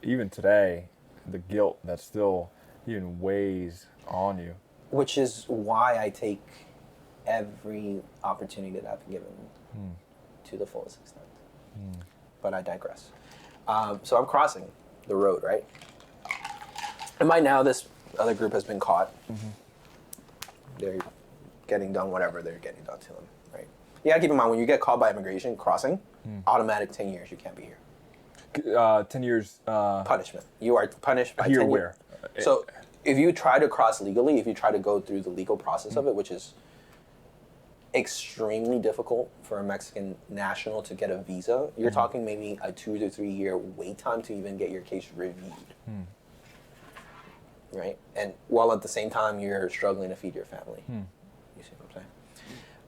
even today, the guilt that still He even weighs on you. which is why I take every opportunity that I've been given to the fullest extent. But I digress. So I'm crossing the road, right? And by now, this other group has been caught. They're getting done whatever they're getting done to them, right? Yeah, keep in mind, when you get caught by immigration crossing, automatic 10 years, you can't be here. 10 years. Punishment. You are punished by Here 10 where? years. So if you try to cross legally, if you try to go through the legal process of it, which is extremely difficult for a Mexican national to get a visa, you're talking maybe a 2 to 3 year wait time to even get your case reviewed. Right? And while at the same time you're struggling to feed your family. You see what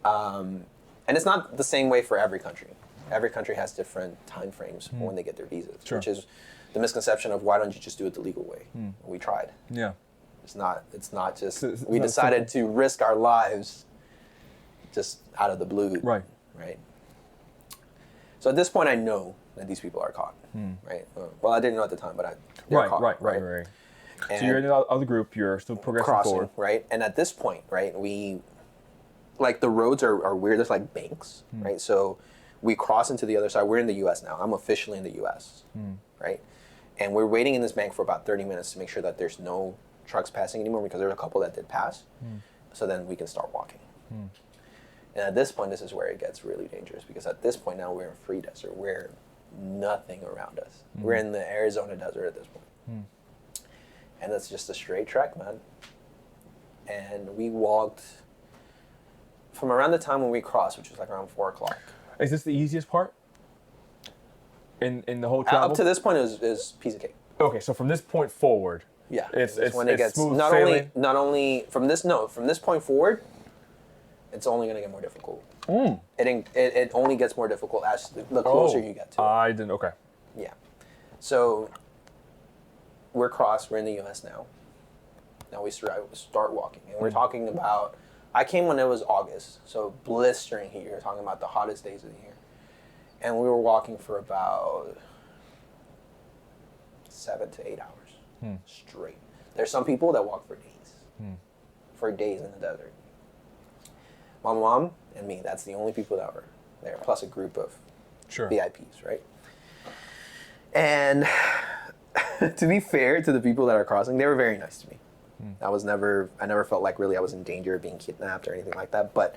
I'm saying? And it's not the same way for every country. Every country has different time frames for when they get their visas, which is the misconception of why don't you just do it the legal way? We tried. Yeah. It's not just It's we not decided to risk our lives just out of the blue. Right. Right. So at this point I know that these people are caught. Right? Well, I didn't know at the time, but they're caught. Right. And So you're in the other group, you're still progressing crossing, forward. right? And at this point, right, like the roads are weird. There's like banks, right? So we cross into the other side. We're in the U.S. now. I'm officially in the U.S., right? And we're waiting in this bank for about 30 minutes to make sure that there's no trucks passing anymore because there's a couple that did pass. So then we can start walking. And at this point, this is where it gets really dangerous because at this point now we're in free desert. We're nothing around us. We're in the Arizona desert at this point. And it's just a straight trek, man. And we walked from around the time when we crossed, which was like around 4 o'clock. Is this the easiest part? In the whole travel? Up to this point is piece of cake. Okay, so from this point forward, Yeah, it's when it gets smooth not sailing. only from this point forward, it's only going to get more difficult. It only gets more difficult as the closer you get to it. I didn't. Okay. Yeah. So we're crossed. We're in the U.S. now. Now we start walking, and we're talking about. I came when it was August, so blistering heat. We're talking about the hottest days of the year, and we were walking for about 7 to 8 hours straight. There's some people that walk for days in the desert. My mom and me. That's the only people that were there, plus a group of VIPs, right? And to be fair to the people that are crossing, they were very nice to me. I never felt like really I was in danger of being kidnapped or anything like that. But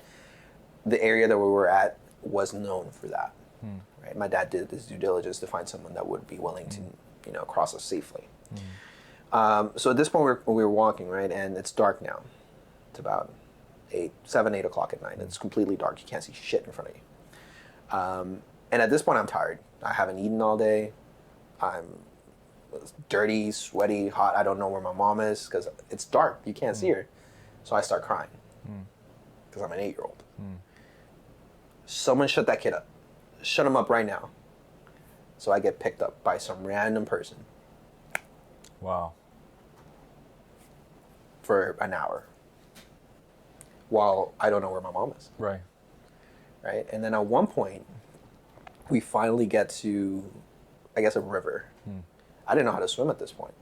the area that we were at was known for that. Right? My dad did his due diligence to find someone that would be willing to, cross us safely. So at this point we were walking, right, and it's dark now. It's about 7, 8 o'clock at night. It's completely dark. You can't see shit in front of you. And at this point I'm tired. I haven't eaten all day. I'm dirty, sweaty, hot. I don't know where my mom is because it's dark. You can't see her. So I start crying because I'm an 8-year-old. Someone shut that kid up. Shut him up right now. So I get picked up by some random person. Wow. For an hour. While I don't know where my mom is. Right. Right? And then at one point, we finally get to, I guess, a river. I didn't know how to swim at this point.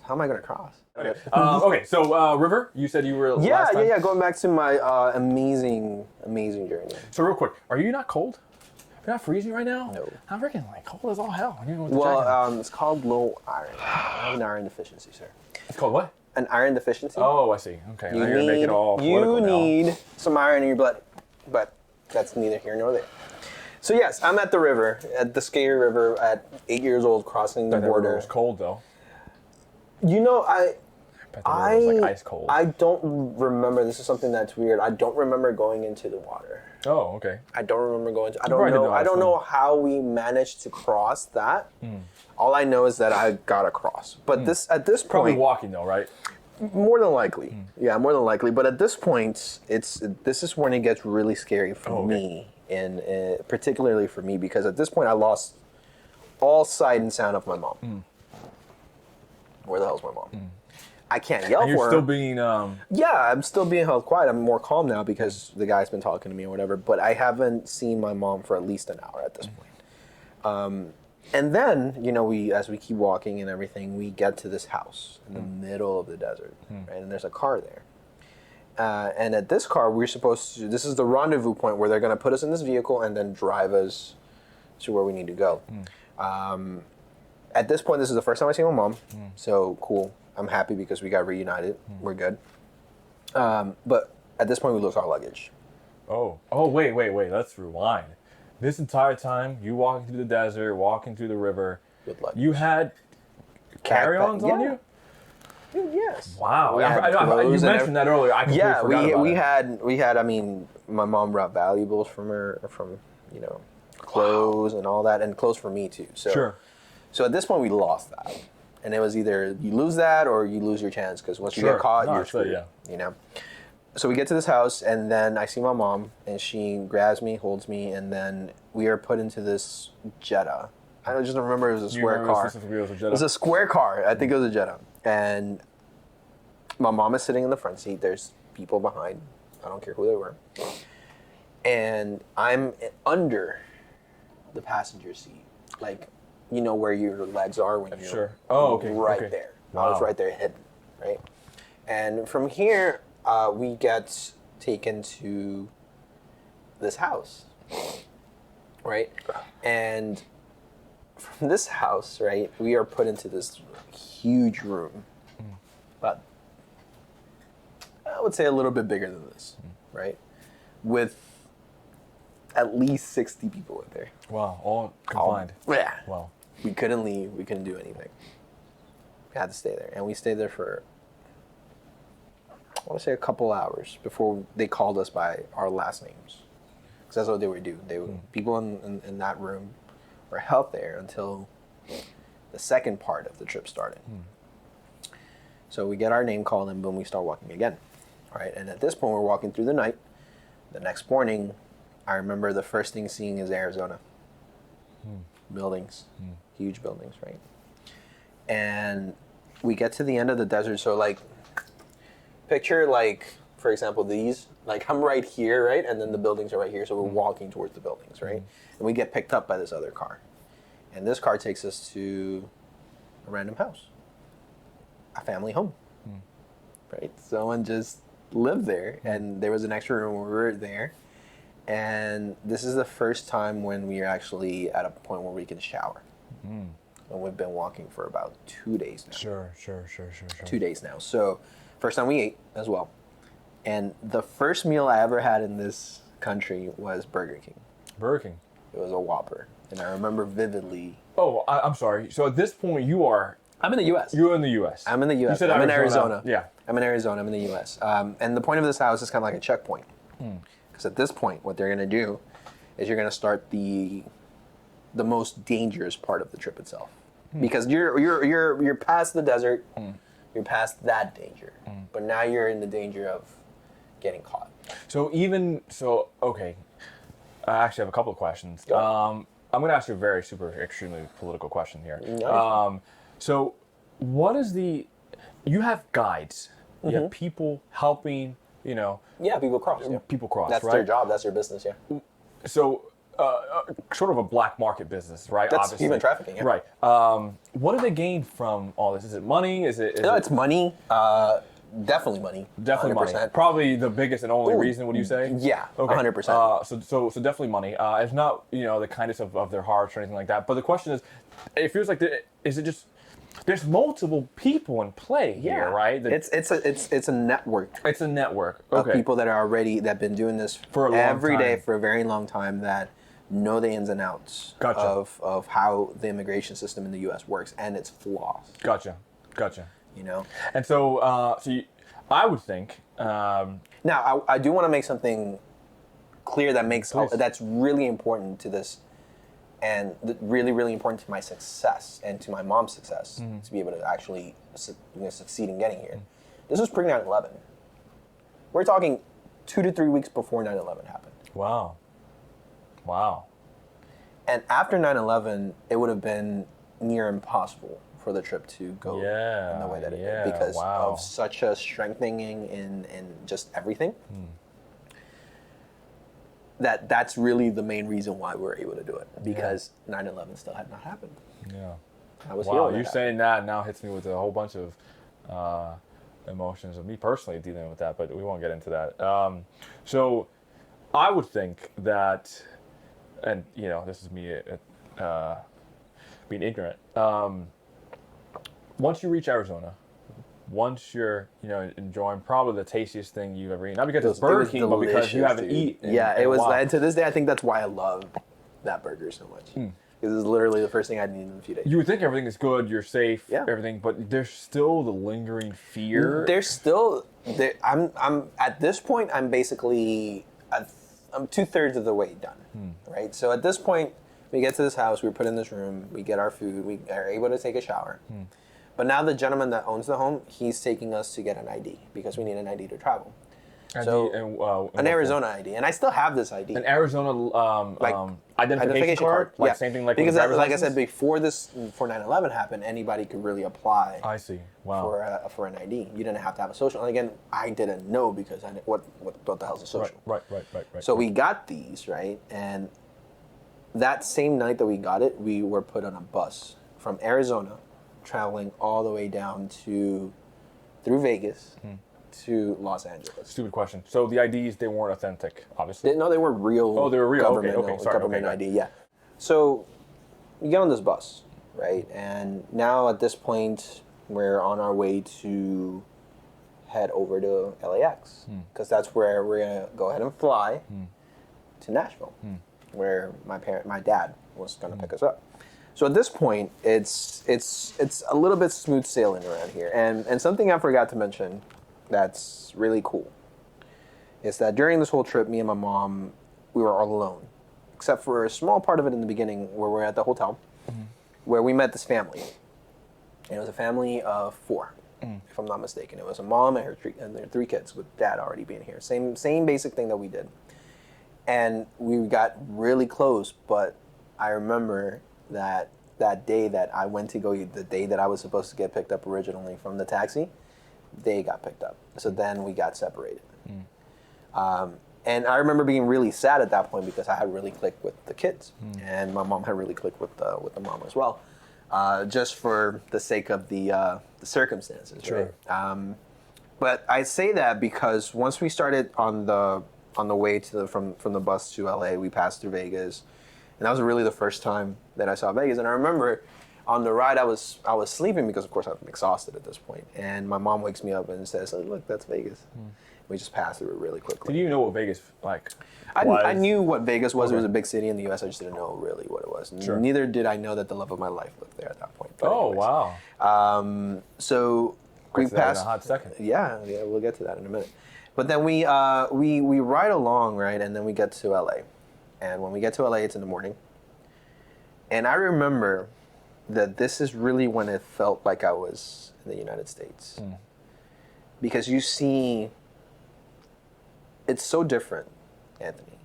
How am I going to cross? Okay, so River, you said you were last time? Yeah. Going back to my amazing journey. So real quick, are you not cold? You're not freezing right now? No. I'm freaking cold as all hell. I need to go with the jacket. It's called low iron. I have an iron deficiency, sir. It's called what? An iron deficiency. Oh, I see. Okay, now you're making it all political You now. need some iron in your blood, but that's neither here nor there. So yes, I'm at the river, at the Scary River, at 8 years old, crossing the That border. river was cold though. I Bet the river was ice cold. I don't remember. This is something that's weird. I don't remember going into the water. Oh, okay. I don't remember going to. I probably don't didn't know. know how I to don't swim. know how we managed to cross that. All I know is that I got across. But at this Probably point, walking though, right? more than likely. Yeah, more than likely. But at this point, this is when it gets really scary for me, and particularly for me because at this point I lost all sight and sound of my mom. Where the hell's my mom? I can't yell And for you're her. still being Yeah, I'm still being held quiet. I'm more calm now because the guy's been talking to me or whatever. But I haven't seen my mom for at least an hour at this point. And then, as we keep walking and everything, we get to this house in the middle of the desert, right? And there's a car there. And at this car, this is the rendezvous point where they're going to put us in this vehicle and then drive us to where we need to go. At this point, this is the first time I see my mom. So cool. I'm happy because we got reunited. We're good. But at this point, we lose our luggage. Oh, wait. Let's rewind. This entire time, you walking through the desert, walking through the river, With luggage. you had carry-ons on you? Dude, yes. Wow. We had You clothes and mentioned that earlier. I completely forgot about it. we had. I mean, my mom brought valuables from clothes and all that, and clothes for me too. So, Sure. So at this point, we lost that, and it was either you lose that or you lose your chance because once you get caught, you're screwed. So we get to this house, and then I see my mom, and she grabs me, holds me, and then we are put into this Jetta. I just remember it was a square car. It was a square car. I think it was a Jetta. And my mom is sitting in the front seat. There's people behind. I don't care who they were. And I'm under the passenger seat. Like, where your legs are when you're right there. Wow. I was right there hidden, right? And from here, we get taken to this house, right? And from this house, right, we are put into this huge room, but I would say a little bit bigger than this, right? With at least 60 people in there. Wow, all confined. Yeah. Wow. We couldn't leave. We couldn't do anything. We had to stay there. And we stayed there for, I want to say a couple hours before they called us by our last names. Because that's what they would do. People in that room were held there until the second part of the trip started. So we get our name called and boom, we start walking again. All right, and at this point, we're walking through the night. The next morning, I remember the first thing seeing is Arizona. Buildings, huge buildings, right? And we get to the end of the desert. So picture for example, these, I'm right here, right? And then the buildings are right here. So we're walking towards the buildings, right? And we get picked up by this other car. And this car takes us to a random house, a family home, right? Someone just lived there, and there was an extra room when we were there. And this is the first time when we are actually at a point where we can shower. And we've been walking for about 2 days now. Sure. 2 days now. So first time we ate as well. And the first meal I ever had in this country was Burger King. Burger King. It was a Whopper. And I remember vividly. Oh, I'm sorry. So at this point, I'm in the U.S. You're in the U.S. I'm in the U.S. You said I'm Arizona. in Arizona. Yeah. I'm in Arizona. I'm in the U.S. And the point of this house is kind of like a checkpoint. Because at this point, what they're going to do is you're going to start the most dangerous part of the trip itself. Because you're past the desert. You're past that danger. But now you're in the danger of getting caught. Okay. I actually have a couple of questions. I'm going to ask you a very extremely political question here. So what is you have guides, you have people helping, Yeah, people cross. Yeah. people cross, That's right? their job. That's their business, yeah. So sort of a black market business, right? That's Obviously. human trafficking, yeah. Right. What do they gain from all this? Is it money? It's money. Definitely money. Definitely 100%. money. Probably the biggest and only reason, would you say? Yeah, Okay. 100%. So definitely money. It's not, the kindness of their hearts or anything like that. But the question is, it feels like, is it just, there's multiple people in play here, right? It's a network. It's a network. Of Okay. people that have been doing this For a long every day time. for a very long time that know the ins and outs Gotcha. of how the immigration system in the U.S. works and its flaws. Gotcha. And so, I would think. Now, I do want to make something clear that's really important to this, and really, really important to my success and to my mom's success to be able to actually succeed in getting here. This was pre 9/11. We're talking 2 to 3 weeks before 9/11 happened. Wow. And after 9/11, it would have been near impossible for the trip to go in the way that it did because of such a strengthening in just everything. that's really the main reason why we were able to do it, because 9/11 still had not happened. Yeah. I was Wow, here. you saying that now hits me with a whole bunch of emotions of me personally dealing with that, but we won't get into that. So I would think that, and this is me being ignorant. Once you reach Arizona, once you're enjoying probably the tastiest thing you've ever eaten, not because it's Burger King, but because you haven't eaten. It was. And to this day, I think that's why I love that burger so much. Because it's literally the first thing I'd eat in a few days. You would think everything is good, you're safe, everything, but there's still the lingering fear. There's still. I'm at this point. I'm basically. I'm 2/3 of the way done. Right. So at this point, we get to this house. We're put in this room. We get our food. We are able to take a shower. But now the gentleman that owns the home, he's taking us to get an ID because we need an ID to travel. An Arizona ID, and I still have this ID. An Arizona identification card, same thing like because like I said before 9/11 happened, anybody could really apply. I see. Wow. For an ID, you didn't have to have a social. And again, I didn't know because what the hell's a social? Right. So we got these right, and that same night that we got it, we were put on a bus from Arizona, traveling all the way down through Vegas. To Los Angeles. Stupid question. So the IDs, they weren't authentic, obviously? No, they were real. Oh, they were real. Government, Sorry. Government ID, yeah. So we get on this bus, right? And now at this point, we're on our way to head over to LAX. Because that's where we're going to go ahead and fly to Nashville, where my dad was going to pick us up. So at this point, it's a little bit smooth sailing around here. And something I forgot to mention that's really cool is that during this whole trip, me and my mom, we were all alone, except for a small part of it in the beginning where we're at the hotel, where we met this family. And it was a family of 4, if I'm not mistaken. It was a mom and their 3 kids, with dad already being here. Same basic thing that we did. And we got really close, but I remember that day that I went to go, the day that I was supposed to get picked up originally from the taxi, they got picked up. So then we got separated. And I remember being really sad at that point because I had really clicked with the kids. And my mom had really clicked with the mom as well. Just for the sake of the circumstances. Sure. Right? But I say that because once we started on the way from the bus to LA, we passed through Vegas. And that was really the first time that I saw Vegas. And I remember on the ride, I was sleeping because, of course, I'm exhausted at this point. And my mom wakes me up and says, "Oh, look, that's Vegas." We just passed through it really quickly. Did you know what Vegas was? I knew what Vegas was. Okay. It was a big city in the U.S. I just didn't know really what it was. Sure. Neither did I know that the love of my life lived there at that point. But oh, anyways. Wow. So we passed. In a hot second. Yeah, we'll get to that in a minute. But then we ride along, right, and then we get to LA. And when we get to LA, it's in the morning. And I remember that this is really when it felt like I was in the United States. Because you see, it's so different, Anthony.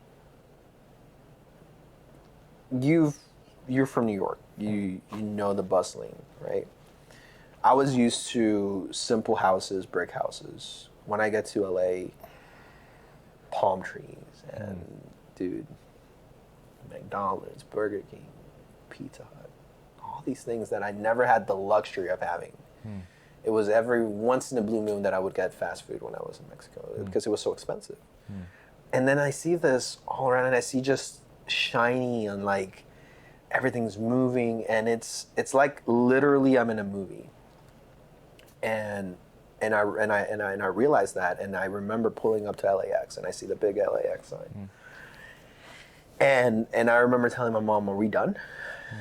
You're from New York. You know the bustling, right? I was used to simple houses, brick houses. When I get to LA, palm trees and, dude, McDonald's, Burger King, Pizza Hut, all these things that I never had the luxury of having. It was every once in a blue moon that I would get fast food when I was in Mexico because it was so expensive. And then I see this all around, and I see just shiny and like everything's moving, and it's like literally I'm in a movie. And I realized that, and I remember pulling up to LAX, and I see the big LAX sign. And I remember telling my mom, "Are we done?"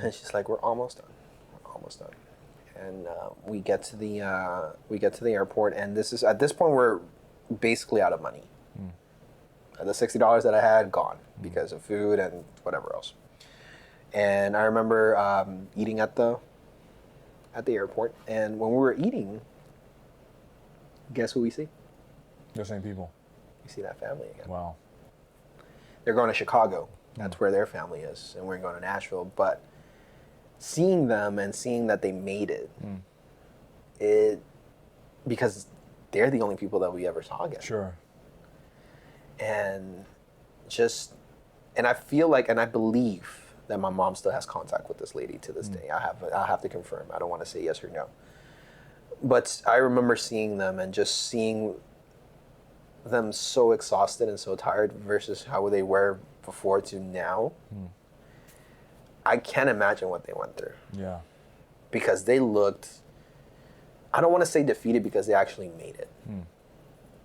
And she's like, "We're almost done. We're almost done." And we get to the airport, and at this point we're basically out of money. The $60 that I had gone because of food and whatever else. And I remember eating at the airport, and when we were eating, guess who we see? The same people. We see that family again. Wow. They're going to Chicago. That's where their family is, and we're going to Nashville. But seeing them and seeing that they made it, because they're the only people that we ever saw again. Sure. And just And I feel like, and I believe that my mom still has contact with this lady to this day. I have to confirm. I don't want to say yes or no. But I remember seeing them and just seeing them so exhausted and so tired versus how they were before to now. I can't imagine what they went through. Yeah. Because they looked, I don't want to say defeated because they actually made it.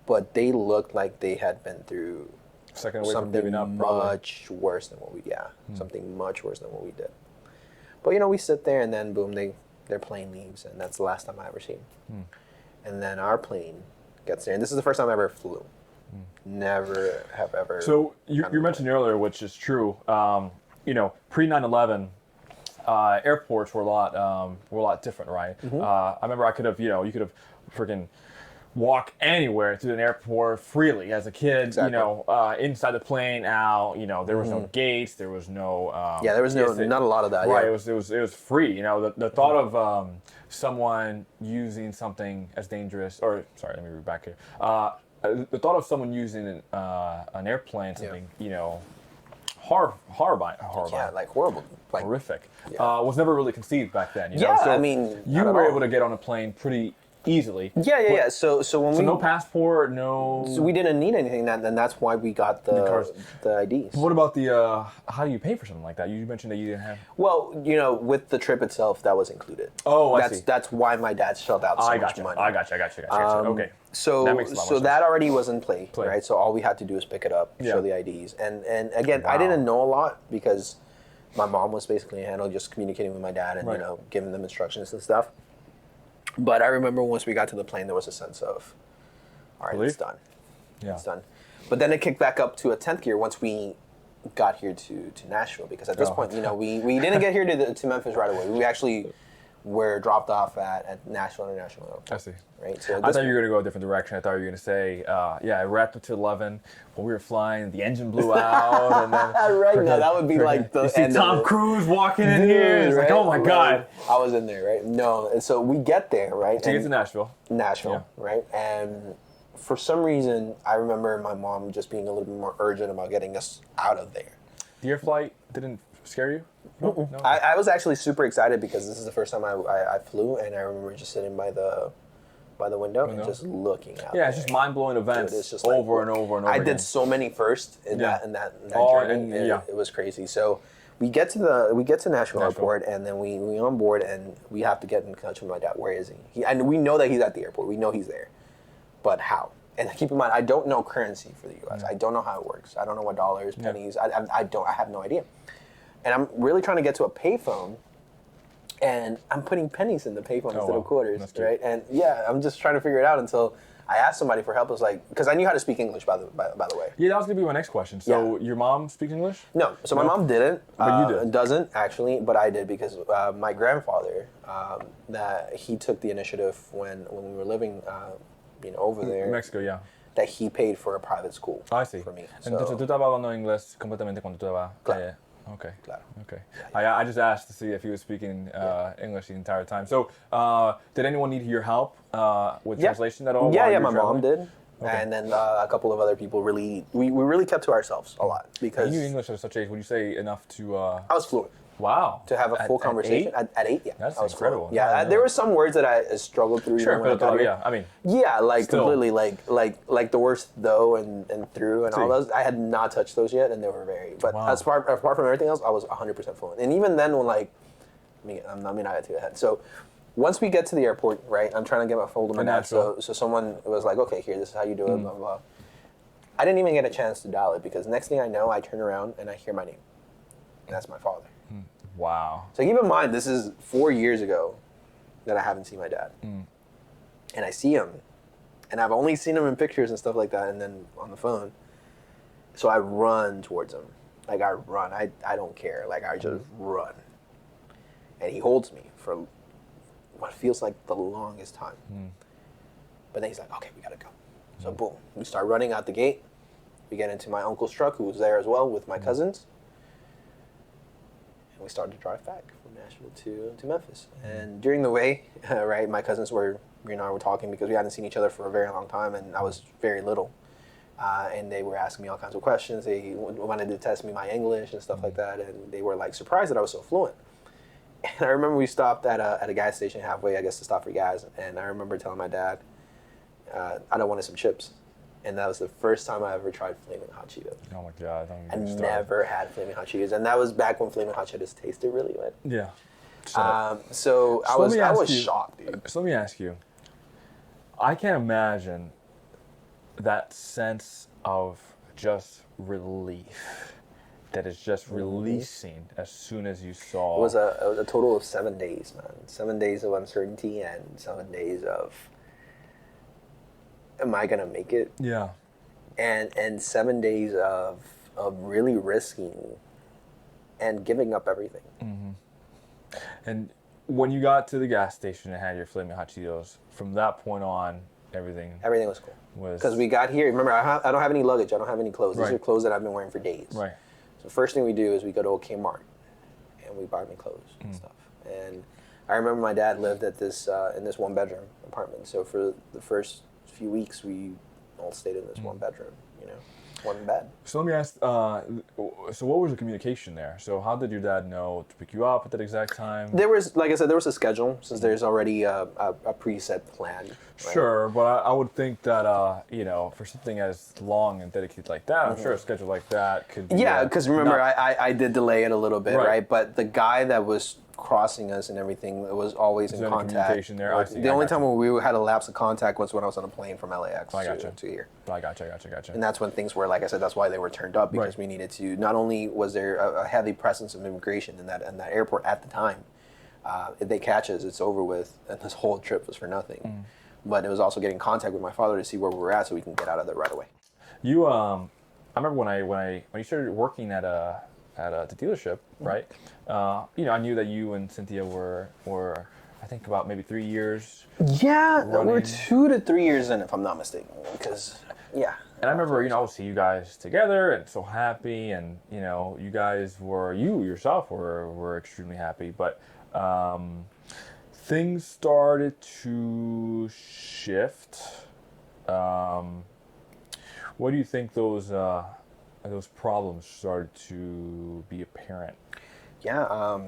But they looked like they had been through Second away from something giving up, probably. much worse than what we, something much worse than what we did. But, you know, we sit there and then boom, their plane leaves, and that's the last time I ever seen them. And then our plane gets there, and this is the first time I ever flew. Never have ever. So you mentioned earlier, which is true. You know, pre 9/11, airports were a lot different, right? I remember I could have, you could have freaking walk anywhere through an airport freely as a kid. Exactly. You know, inside the plane, out. You know, there was no gates, there was no. There was not a lot of that. Right, Yeah. it was free. You know, the thought of someone using something as dangerous, or sorry, let me read back here. The thought of someone using an airplane, something, you know, horrifying. Yeah, like horrible. Like, Horrific. Was never really conceived back then. You know? Yeah, So I mean, you not at were all. able to get on a plane pretty easily. Yeah. So when So no passport, no. So we didn't need anything, and that's why we got the IDs. What about the? How do you pay for something like that? You mentioned that you didn't have. Well, you know, with the trip itself, that was included. Oh, I see. That's why my dad shelled out so much money. I got you. Okay. So that makes a lot more sense. that already was in play, right? So all we had to do was pick it up, show the IDs, and again, I didn't know a lot because my mom was basically handling just communicating with my dad and you know giving them instructions and stuff. But I remember once we got to the plane, there was a sense of, all right, it's done. Yeah. It's done. But then it kicked back up to a 10th gear once we got here to Nashville, because at this point, you know, we didn't get here to Memphis right away. We actually were dropped off at Nashville International Airport. I see. Right. So I thought you were going to go a different direction. I thought you were going to say, I wrapped up to 11. When we were flying, the engine blew out. And then, right. No, that would be like the you see end Tom of it. Cruise walking in here. It's like, oh my God. I was in there, right? No. And so we get there, right? To get to Nashville. Right? And for some reason, I remember my mom just being a little bit more urgent about getting us out of there. The air flight didn't scare you? No? I was actually super excited because this is the first time I flew, and I remember just sitting by the window and just looking out. Yeah, it's just mind-blowing events. Dude, it's just over and over and over I again. did so many firsts in that Oh, journey. and, It was crazy. So we get to Nashville Airport, and then we on board, and we have to get in touch with my dad. Where is he? And we know that he's at the airport. We know he's there, but how? And keep in mind, I don't know currency for the U.S. I don't know how it works. I don't know what dollars, pennies. I have no idea. And I'm really trying to get to a payphone, and I'm putting pennies in the payphone instead of quarters, right? And I'm just trying to figure it out until I asked somebody for help. I was like, because I knew how to speak English, by the way. Yeah, that was going to be my next question. So your mom speaks English? No, so my mom didn't. But you did. Doesn't, actually, but I did because my grandfather, that he took the initiative when we were living over there. Mexico, yeah. That he paid for a private school. I see. For me. Entonces tú estabas hablando inglés completamente cuando tú estabas. Claro. Okay. Claro. Okay. I just asked to see if he was speaking English the entire time. So, did anyone need your help with translation at all? Yeah, my mom did. Okay. And then a couple of other people we really kept to ourselves a lot because you knew English at such age. Would you say enough to? I was fluent. Wow. To have a full conversation at 8? At 8, yeah. That's I was incredible. Fluent. Yeah, there were some words that I struggled through. Sure, when I got here. I mean. Yeah, like still. completely, like the words though and through and all those. I had not touched those yet, and they were very. But apart from everything else, I was 100% fluent. And even then, when I got to the head. So once we get to the airport, right, I'm trying to get my hold of my dad. So someone was like, okay, here, this is how you do it, blah, blah, blah. I didn't even get a chance to dial it because next thing I know, I turn around and I hear my name. And that's my father. Wow. So keep in mind, this is 4 years ago that I haven't seen my dad. And I see him. And I've only seen him in pictures and stuff like that and then on the phone. So I run towards him. Like I run. I don't care. Like I just run. And he holds me for what feels like the longest time. But then he's like, okay, we gotta go. So boom, we start running out the gate. We get into my uncle's truck, who was there as well with my cousins. And we started to drive back from Nashville to Memphis. And during the way, right, my cousins were, and I were talking because we hadn't seen each other for a very long time, and I was very little. and they were asking me all kinds of questions. They wanted to test me my English and stuff like that, and they were like surprised that I was so fluent. And I remember we stopped at a gas station halfway, I guess, to stop for gas, and I remember telling my dad, I don't want some chips. And that was the first time I ever tried Flaming Hot Cheetos. Oh my God. I never had Flaming Hot Cheetos, and that was back when Flaming Hot Cheetos tasted really good. Yeah. So I was shocked, dude. So let me ask you. I can't imagine that sense of just relief that is just releasing as soon as you saw. It was a total of 7 days, man. 7 days of uncertainty and 7 days of, am I gonna make it? Yeah. And 7 days of really risking and giving up everything. And when you got to the gas station and had your Flaming Hot Cheetos, from that point on, everything was cool. was... Because we got here, remember, I don't have any luggage, I don't have any clothes. These Right. are clothes that I've been wearing for days. Right. So first thing we do is we go to a Kmart and we buy me clothes and stuff. And I remember my dad lived at this in this one bedroom apartment. So for the first few weeks, we all stayed in this one bedroom, one bed. So let me ask, so what was the communication there? So how did your dad know to pick you up at that exact time? There was, like I said, there was a schedule since there's already a preset plan. Right? Sure, but I would think that, for something as long and dedicated like that, I'm sure a schedule like that could be... Yeah, because remember, not- I did delay it a little bit, Right. right? But the guy that was crossing us and everything was always in there any contact. communication there? I see, The I only gotcha. time when we had a lapse of contact was when I was on a plane from LAX I gotcha. to here. I gotcha. And that's when things were, like I said, that's why they were turned up, because Right. we needed to, not only was there a heavy presence of immigration in that airport at the time, if they catch us, it's over with, and this whole trip was for nothing. But it was also getting in contact with my father to see where we were at so we can get out of there right away. You, I remember when you started working at the dealership, right? I knew that you and Cynthia were I think about maybe 3 years. Yeah, we're Running. 2 to 3 years in, if I'm not mistaken, because, yeah. And I remember, I would see you guys together and so happy, and you guys were, you yourself were extremely happy, but things started to shift. What do you think those problems started to be apparent? Yeah,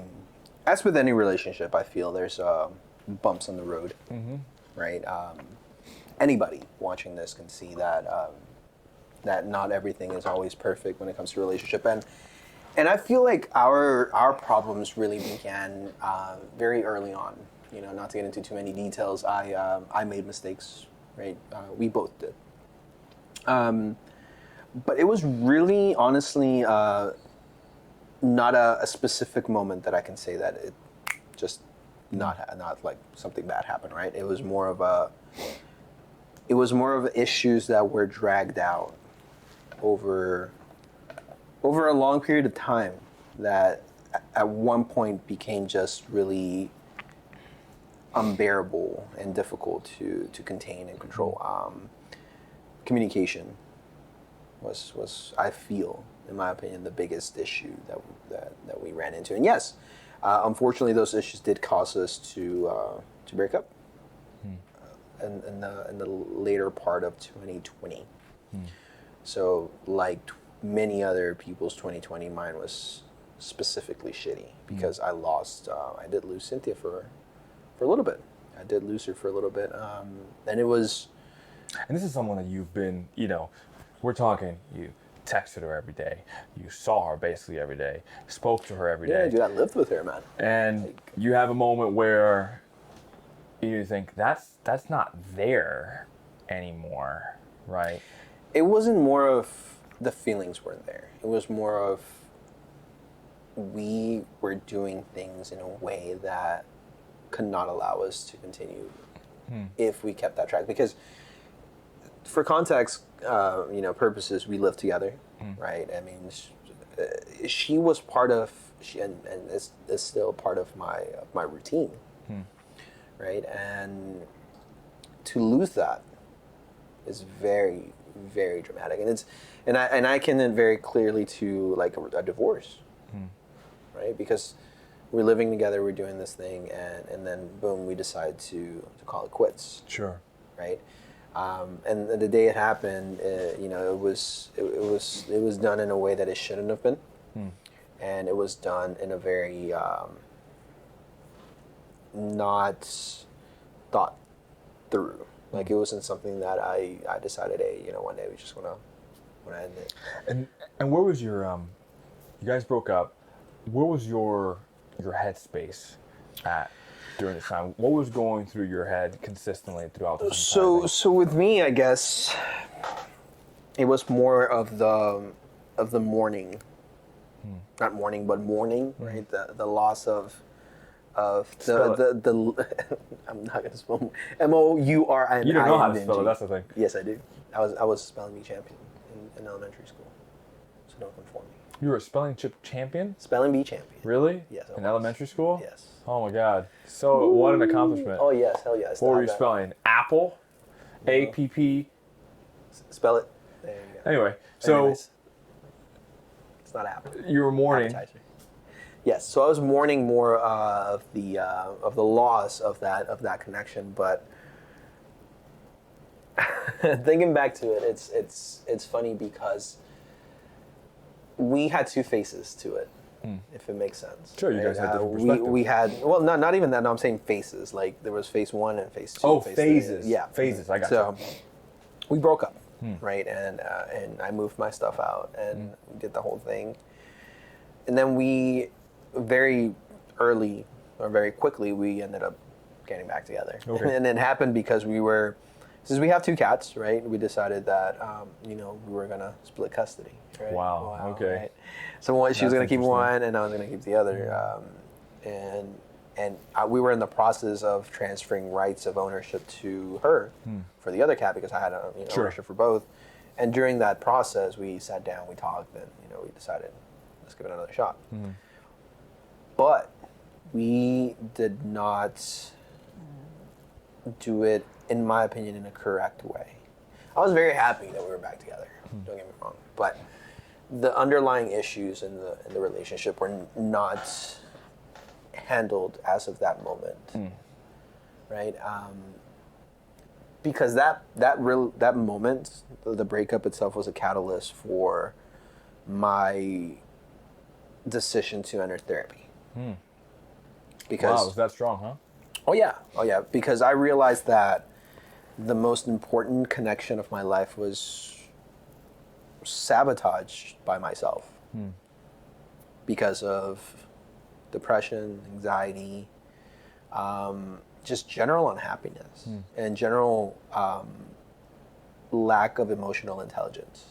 as with any relationship, I feel there's bumps on the road, right? Anybody watching this can see that that not everything is always perfect when it comes to relationship, and I feel like our problems really began very early on. Not to get into too many details, I made mistakes, right? We both did. But it was really, honestly, not a specific moment that I can say that it just not like something bad happened, right? It was more of issues that were dragged out over a long period of time that at one point became just really unbearable and difficult to contain and control. Communication was I feel, in my opinion, the biggest issue that we ran into. And yes, unfortunately, those issues did cause us to break up in the later part of 2020. So, like many other people's 2020, mine was specifically shitty because I did lose Cynthia for a little bit. I did lose her for a little bit, and it was. And this is someone that you've been, we're talking, you texted her every day, you saw her basically every day, spoke to her every day. Yeah, dude, I lived with her, man. And you have a moment where you think, that's not there anymore, right? It wasn't more of the feelings weren't there. It was more of we were doing things in a way that could not allow us to continue if we kept that track. Because for context, purposes, we lived together, right? I mean, she was part of, and is still part of my routine, right? And to lose that is very, very dramatic, and I can then very clearly to like a divorce, right? Because we're living together, we're doing this thing, and then boom, we decide to call it quits. Sure. Right? And the day it happened, it was done in a way that it shouldn't have been, and it was done in a very not thought through. Like it wasn't something that I decided, hey, one day we just want to end it. And where was your you guys broke up? Where was your headspace at during this time? What was going through your head consistently throughout this entire thing? So with me, I guess it was more of the mourning, not mourning, but mourning, right? The loss of the I'm not gonna spell Mourn. You don't know how to spell it. That's the thing. Yes, I do. I was a spelling bee champion in elementary school, so don't conform me. You were a spelling chip champion? Spelling bee champion. Really? Yes. In elementary school? Yes. Oh my God. So what an accomplishment. Oh yes, hell yes. What were you spelling? Apple? APP? Spell it. There you go. Anyway, so Anyways, it's not Apple. you were mourning. Appetizer. Yes, so I was mourning more of the loss of that connection, but thinking back to it, it's funny because we had two faces to it, if it makes sense. Sure, you guys had different perspectives. We had not even that. No, I'm saying phases. Like there was phase 1 and phase 2. Oh, phase phases. 3. Yeah, Phases. I got so, you. we broke up, right? And I moved my stuff out and we did the whole thing, and then we very early or very quickly we ended up getting back together. Okay. And it happened because since we have two cats, right? We decided that we were gonna split custody. Right? Wow. Okay. Right? So she was gonna keep interesting. one, and I was gonna keep the other. We were in the process of transferring rights of ownership to her for the other cat because I had Sure. ownership for both. And during that process, we sat down, we talked, and we decided let's give it another shot. But we did not do it, in my opinion, in a correct way. I was very happy that we were back together. Don't get me wrong, but the underlying issues in the relationship were not handled as of that moment, right? Because that moment, the breakup itself, was a catalyst for my decision to enter therapy. Because Wow, was that strong, huh? oh yeah, because I realized that the most important connection of my life was sabotaged by myself because of depression, anxiety, just general unhappiness and general lack of emotional intelligence.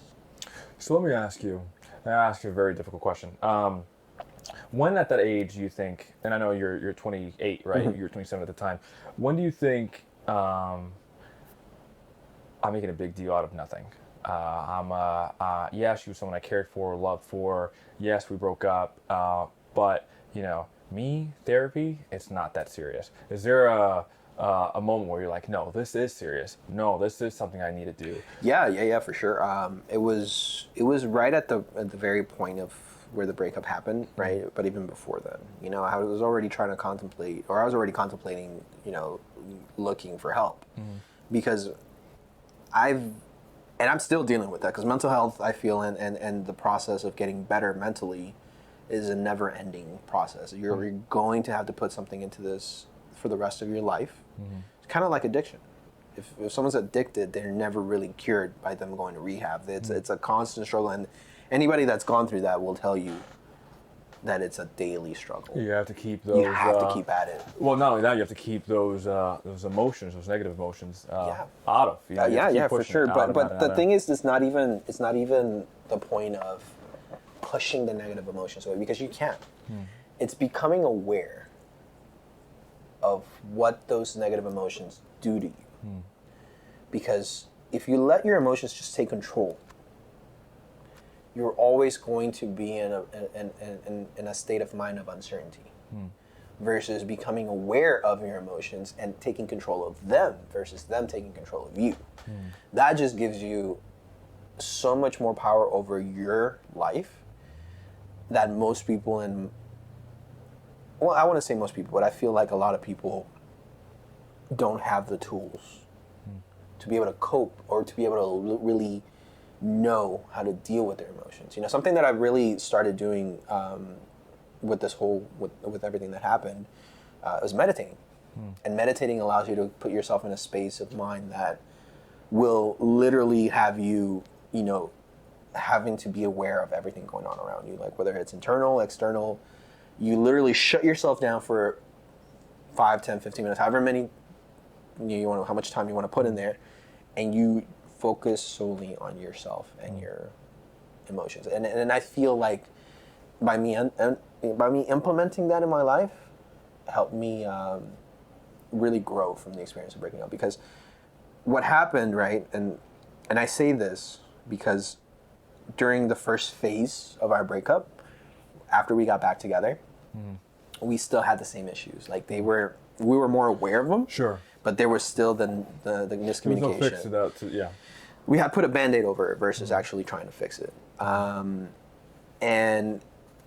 So let me ask you a very difficult question. When at that age you think, and I know you're 28, right? You're 27 at the time. When do you think I'm making a big deal out of nothing? Yes, she was someone I cared for, loved for. Yes, we broke up. But me, therapy, it's not that serious. Is there a moment where you're like, no, this is serious. No, this is something I need to do. Yeah, for sure. It was right at the very point of where the breakup happened, right? But even before then, I was already trying to contemplate, or I was already contemplating, looking for help, because I'm still dealing with that, because mental health, I feel, and the process of getting better mentally is a never-ending process. You're going to have to put something into this for the rest of your life. It's kind of like addiction. If someone's addicted, they're never really cured by them going to rehab. It's a constant struggle, and anybody that's gone through that will tell you that it's a daily struggle. You have to keep those. You have to keep at it. Well, not only that, you have to keep those emotions, those negative emotions, out of. You have to keep for pushing sure. it out But and the out. thing is, it's not even the point of pushing the negative emotions away, because you can't. It's becoming aware of what those negative emotions do to you. Because if you let your emotions just take control, you're always going to be in a state of mind of uncertainty, versus becoming aware of your emotions and taking control of them versus them taking control of you. That just gives you so much more power over your life that most people I want to say most people, but I feel like a lot of people don't have the tools to be able to cope or to be able to really know how to deal with their emotions. Something that I've really started doing with this whole, with everything that happened, is meditating. And meditating allows you to put yourself in a space of mind that will literally have you, having to be aware of everything going on around you, like whether it's internal, external. You literally shut yourself down for 5, 10, 15 minutes, however many how much time you want to put in there, and you focus solely on yourself and your emotions. And I feel like by me implementing that in my life, helped me really grow from the experience of breaking up. Because what happened, right, and I say this because during the first phase of our breakup, after we got back together, we still had the same issues. Like we were more aware of them. Sure. But there was still the miscommunication. There's no fix to that. Yeah. We had put a Band-Aid over it versus actually trying to fix it. And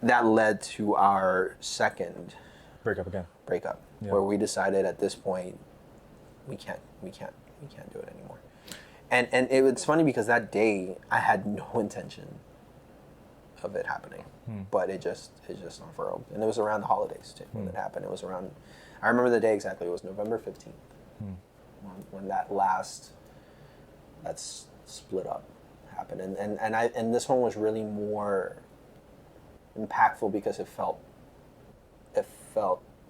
that led to our second breakup, yeah. where we decided at this point we can't do it anymore. And it's funny because that day I had no intention of it happening, but it just unfurled, and it was around the holidays too when it happened. It was around. I remember the day exactly. It was November 15th when that's split up happened, and this one was really more impactful because it felt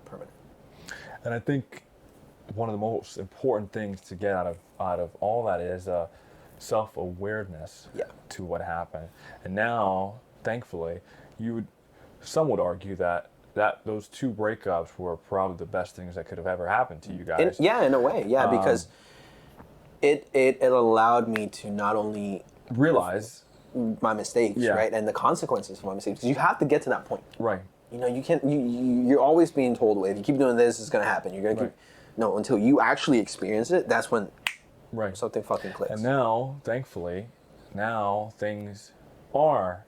permanent. And I think one of the most important things to get out of all that is self-awareness to what happened. And now, thankfully, some would argue that those 2 breakups were probably the best things that could have ever happened to you guys. In a way, because it allowed me to not only realize my mistakes, right, and the consequences of my mistakes. Because you have to get to that point, right? You can't. You're always being told, if you keep doing this, it's going to happen. You're going to keep. No, until you actually experience it, that's when something fucking clicks. And now, thankfully, things are.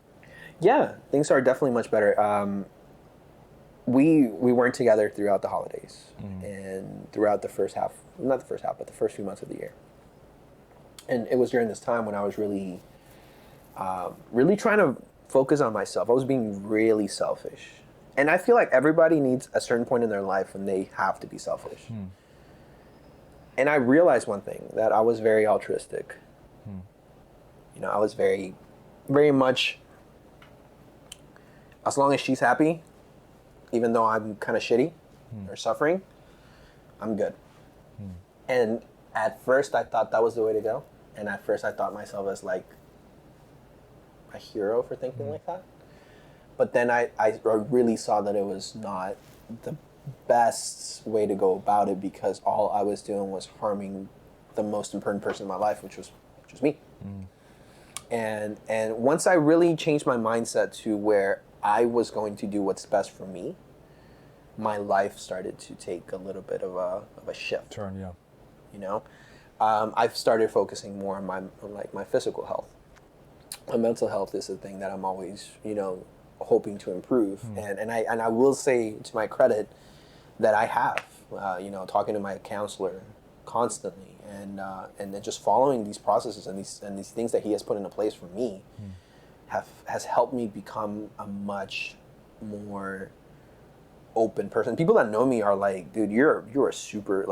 Yeah, things are definitely much better. We weren't together throughout the holidays and throughout the first half, not the first half, but the first few months of the year. And it was during this time when I was really trying to focus on myself. I was being really selfish. And I feel like everybody needs a certain point in their life when they have to be selfish. And I realized one thing, that I was very altruistic. I was very, very much, as long as she's happy, even though I'm kind of shitty or suffering, I'm good. And at first I thought that was the way to go. And at first I thought myself as like a hero for thinking like that. But then I really saw that it was not the best way to go about it, because all I was doing was harming the most important person in my life, which was me. And once I really changed my mindset to where I was going to do what's best for me, my life started to take a little bit of a shift. Turn, yeah. I've started focusing more on my physical health. My mental health is the thing that I'm always, hoping to improve. And I will say, to my credit, that I have, talking to my counselor constantly and then just following these processes and these things that he has put into place for me has helped me become a much more open person. People that know me are like, dude, you're a super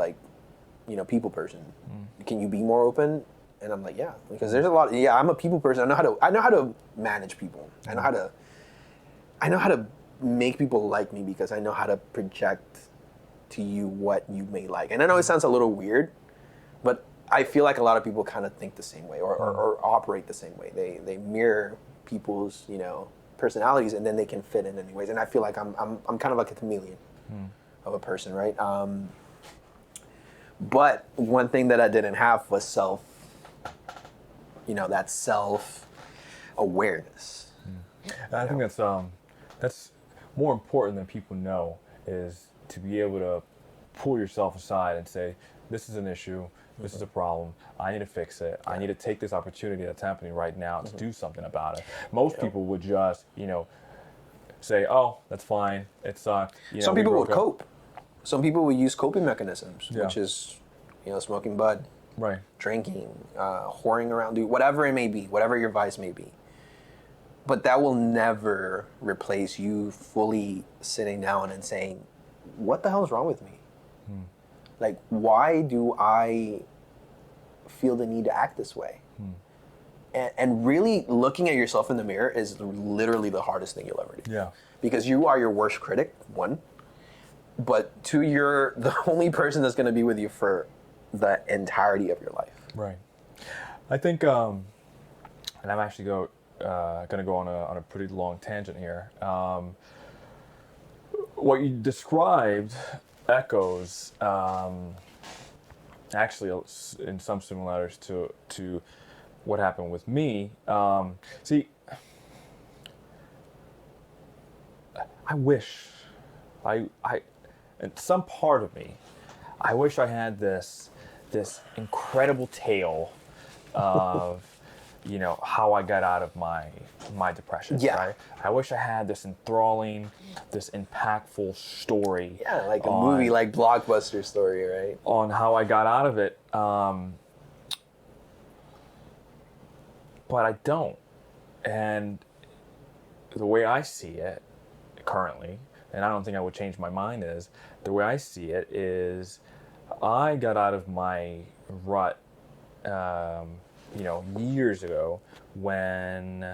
people person. Can you be more open? And I'm like, yeah, because there's a lot. I'm a people person. I know how to manage people. I know how to make people like me, because I know how to project to you what you may like. And I know it sounds a little weird, but I feel like a lot of people kind of think the same way or operate the same way. They mirror people's personalities, and then they can fit in anyways. And I feel like I'm kind of like a chameleon of a person, right? But one thing that I didn't have was that self-awareness. And I think that's more important than people know, is to be able to pull yourself aside and say, this is an issue, this is a problem, I need to fix it, I need to take this opportunity that's happening right now to do something about it. Most people would just, say, oh, that's fine, it sucked. Some people would cope. Some people would use coping mechanisms, which is, smoking bud, Right. drinking, whoring around, do whatever it may be, whatever your vice may be. But that will never replace you fully sitting down and saying, what the hell is wrong with me? Like, why do I feel the need to act this way? And really looking at yourself in the mirror is literally the hardest thing you'll ever do. Yeah. Because you are your worst critic, one. But two, you're the only person that's going to be with you for the entirety of your life. Right. I think, and I'm actually going to go on a pretty long tangent here. What you described echoes, actually, in some similarities to what happened with me. See, I wish, and some part of me, I wish I had this incredible tale of, how I got out of my depression. Yeah. Right? I wish I had this enthralling, this impactful story. Yeah, like a movie, like blockbuster story, right? On how I got out of it. But I don't. And the way I see it currently, and I don't think I would change my mind, is the way I see it is I got out of my rut, years ago when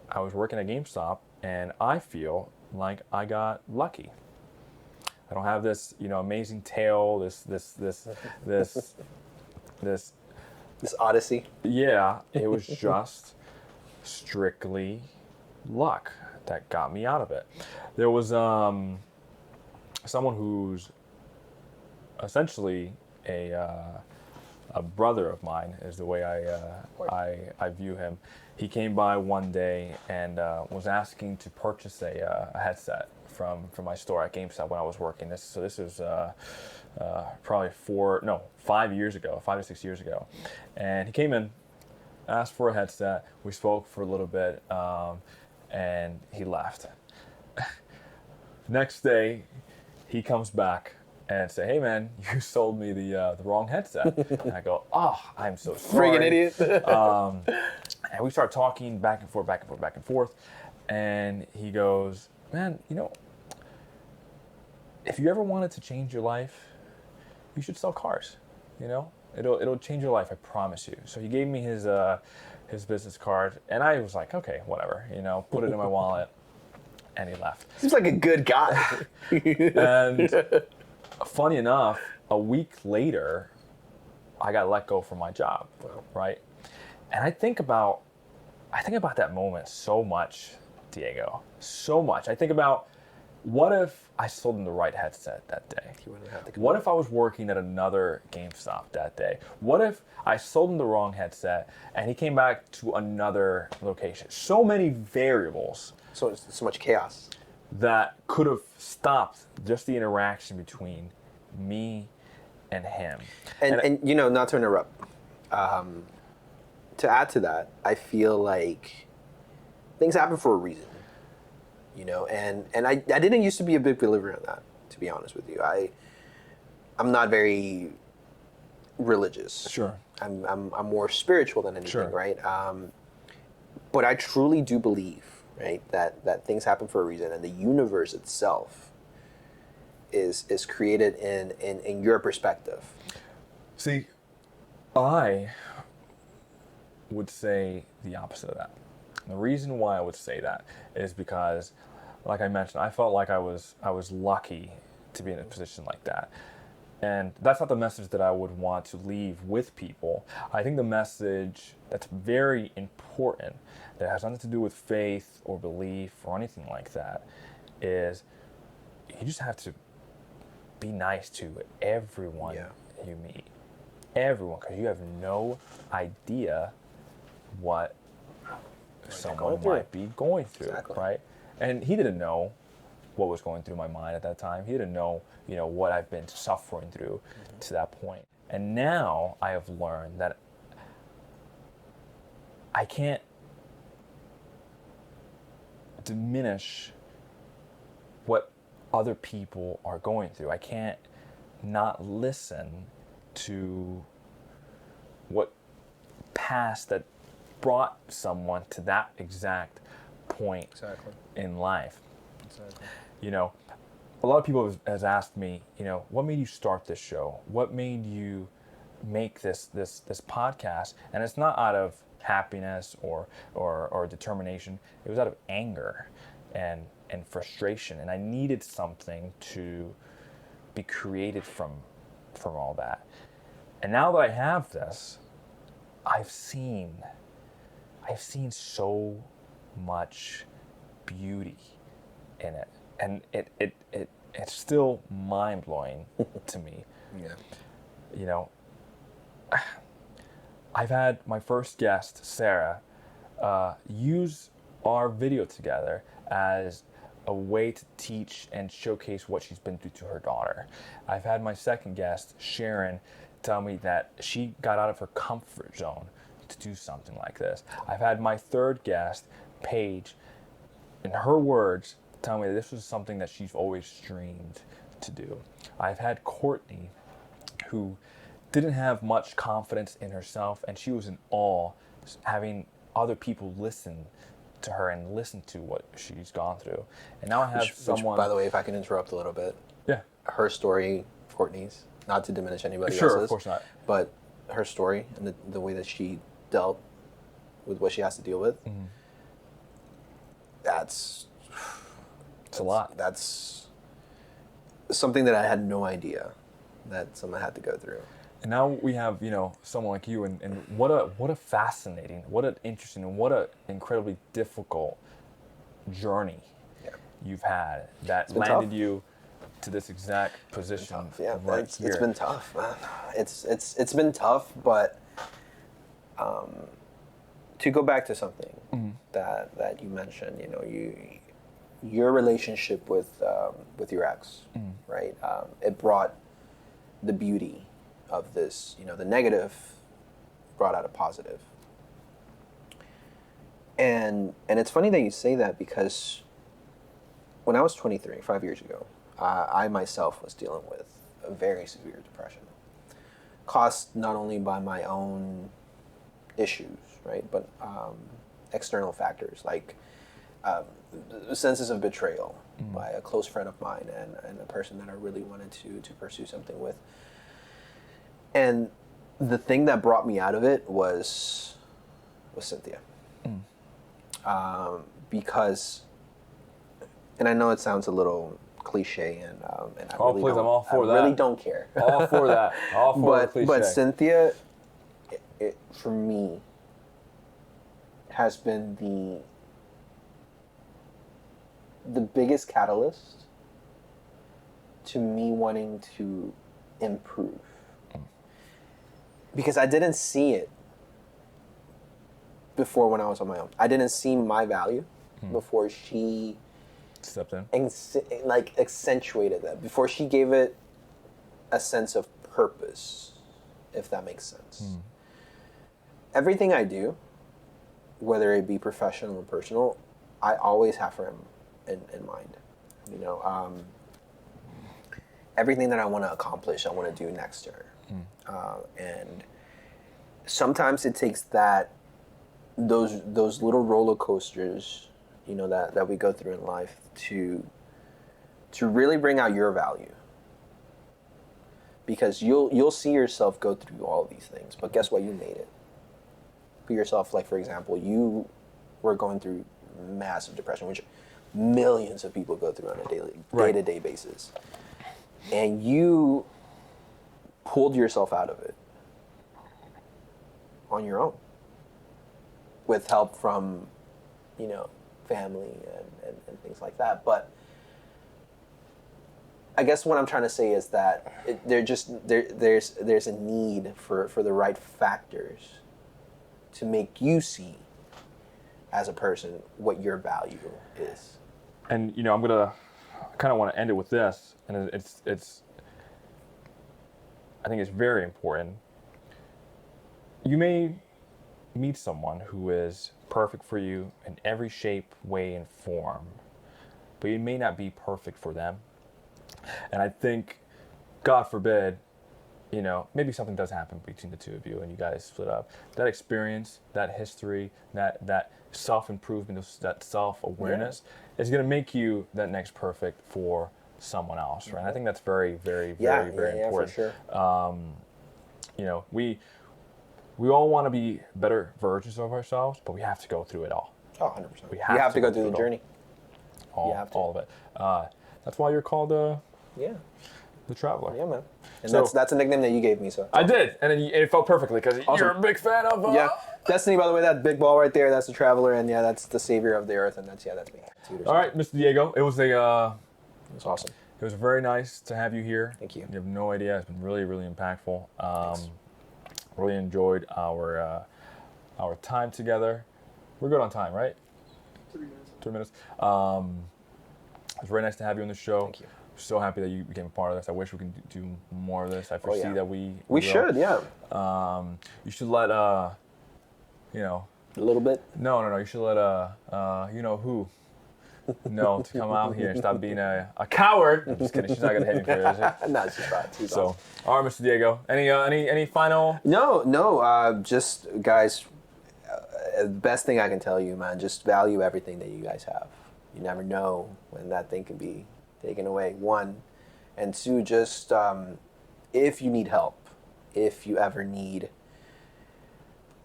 I was working at GameStop, and I feel like I got lucky. I don't have this, amazing tale, this odyssey. Yeah, it was just strictly luck that got me out of it. There was someone who's essentially a brother of mine, is the way I view him. He came by one day and was asking to purchase a headset from my store at GameStop when I was working. This was probably 5 years ago, 5 to 6 years ago. And he came in, asked for a headset. We spoke for a little bit, and he left. Next day, he comes back and say, "Hey man, you sold me the wrong headset." And I go, "Oh, I'm so sorry." Friggin' idiot. And we start talking back and forth. And he goes, "Man, if you ever wanted to change your life, you should sell cars. It'll change your life, I promise you." So he gave me his business card, and I was like, "Okay, whatever." Put it in my wallet, and he left. Seems like a good guy. And funny enough, a week later, I got let go from my job. Wow. Right? And I think about that moment so much, Diego. So much. I think about, what if I sold him the right headset that day? What if I was working at another GameStop that day? What if I sold him the wrong headset and he came back to another location? So many variables. So much chaos. That could have stopped just the interaction between me and him. And not to interrupt, to add to that, I feel like things happen for a reason. And I didn't used to be a big believer in that, to be honest with you. I'm not very religious. Sure. I'm more spiritual than anything, Sure. right? But I truly do believe, right, that things happen for a reason, and the universe itself is created in your perspective. See, I would say the opposite of that. The reason why I would say that is because, like I mentioned, I felt like I was lucky to be in a position like that. And that's not the message that I would want to leave with people. I think the message that's very important, that has nothing to do with faith or belief or anything like that, is you just have to be nice to everyone you meet. Everyone, because you have no idea what someone might be going through, Exactly. right? And he didn't know what was going through my mind at that time. He didn't know, what I've been suffering through to that point. And now I have learned that I can't diminish what other people are going through. I can't not listen to past that brought someone to that exact point Exactly. in life. Exactly. You know, a lot of people has asked me, you know, what made you start this show? What made you make this podcast? And it's not out of happiness or determination. It was out of anger and frustration. And I needed something to be created from all that. And now that I have this, I've seen so much beauty in it, and it's still mind-blowing to me. Yeah. You know, I've had my first guest, Sarah, use our video together as a way to teach and showcase what she's been through to her daughter. I've had my second guest, Sharon, tell me that she got out of her comfort zone to do something like this. I've had my third guest, Paige, in her words, tell me that this was something that she's always dreamed to do. I've had Courtney, who didn't have much confidence in herself, and she was in awe having other people listen to her and listen to what she's gone through. And now I have someone... Which, by the way, if I can interrupt a little bit. Yeah. Her story, Courtney's, not to diminish anybody Sure, else's. of course not. But her story and the way that she dealt with what she has to deal with, It's a lot. That's something that I had no idea that someone had to go through. And now we have, you know, someone like you, and what a fascinating, what an interesting, and what a incredibly difficult journey you've had that landed you to this exact position. Yeah, right here. it's been tough, man. It's been tough, but to go back to something that you mentioned, you know, your relationship with your ex, right? It brought the beauty of this, you know, the negative brought out a positive. And it's funny that you say that, because when I was 23, 5 years ago, I myself was dealing with a very severe depression, caused not only by my own issues, right, but external factors like senses of betrayal by a close friend of mine and a person that I really wanted to pursue something with. And the thing that brought me out of it was Cynthia. Because, and I know it sounds a little cliche, and I really don't care. All for that. All for the cliche. But Cynthia, it, for me, has been the biggest catalyst to me wanting to improve. Because I didn't see it before when I was on my own. I didn't see my value before she stepped in, accentuated that. Before she gave it a sense of purpose, if that makes sense. Everything I do, whether it be professional or personal, I always have her in mind. You know, everything that I want to accomplish, I want to do next to her. And sometimes it takes those little roller coasters, you know, that we go through in life to really bring out your value. Because you'll see yourself go through all these things, but guess what? You made it. Put yourself, like, for example, you were going through massive depression, which millions of people go through on a day-to-day basis. And you pulled yourself out of it on your own with help from, you know, family and things like that. But I guess what I'm trying to say is that there's a need for the right factors to make you see as a person what your value is. And, you know, I kind of want to end it with this, and it's I think it's very important. You may meet someone who is perfect for you in every shape, way, and form, but you may not be perfect for them. And I think, God forbid, you know, maybe something does happen between the two of you and you guys split up. That experience, that history, that self-improvement, that self-awareness is going to make you that next perfect for someone else, right? And I think that's very, very, very, very important. For sure. You know, we all want to be better versions of ourselves, but we have to go through it all. Oh, 100%. We You have to go through the journey. All, You have to. all of it. That's why you're called Yeah. the Traveler. Yeah, man. And So- that's a nickname that you gave me, so. I did, and it felt perfectly because you're a big fan of. Yeah. Destiny, by the way, that big ball right there, that's the Traveler, and yeah, that's the savior of the earth, and that's me. All right, Mr. Diego, it was It's awesome. it was very nice to have you here. Thank you. You have no idea. It's been really, really impactful. Really enjoyed our time together. We're good on time, right? 3 minutes. It was very nice to have you on the show. Thank you. So happy that you became a part of this. I wish we can do more of this. I foresee that we We will. should, yeah. You should let you know. A little bit. No. You should let you know who. No, to come out here and stop being a coward. I'm just kidding. She's not gonna hit me for it, is she? No, she's fine. She's So, awesome. all right, Mr. Diego. Any final? No. Just guys, the best thing I can tell you, man, just value everything that you guys have. You never know when that thing can be taken away. One, and two, just if you need help, if you ever need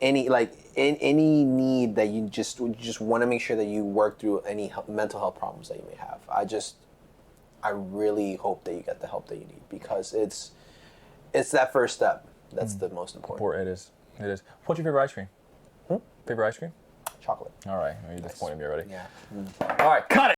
any need that you just want to make sure that you work through any mental health problems that you may have. I really hope that you get the help that you need, because it's that first step that's the most important. It is. What's your favorite ice cream? Favorite ice cream? Chocolate. All right. You disappointed me already. Yeah. All right, cut it.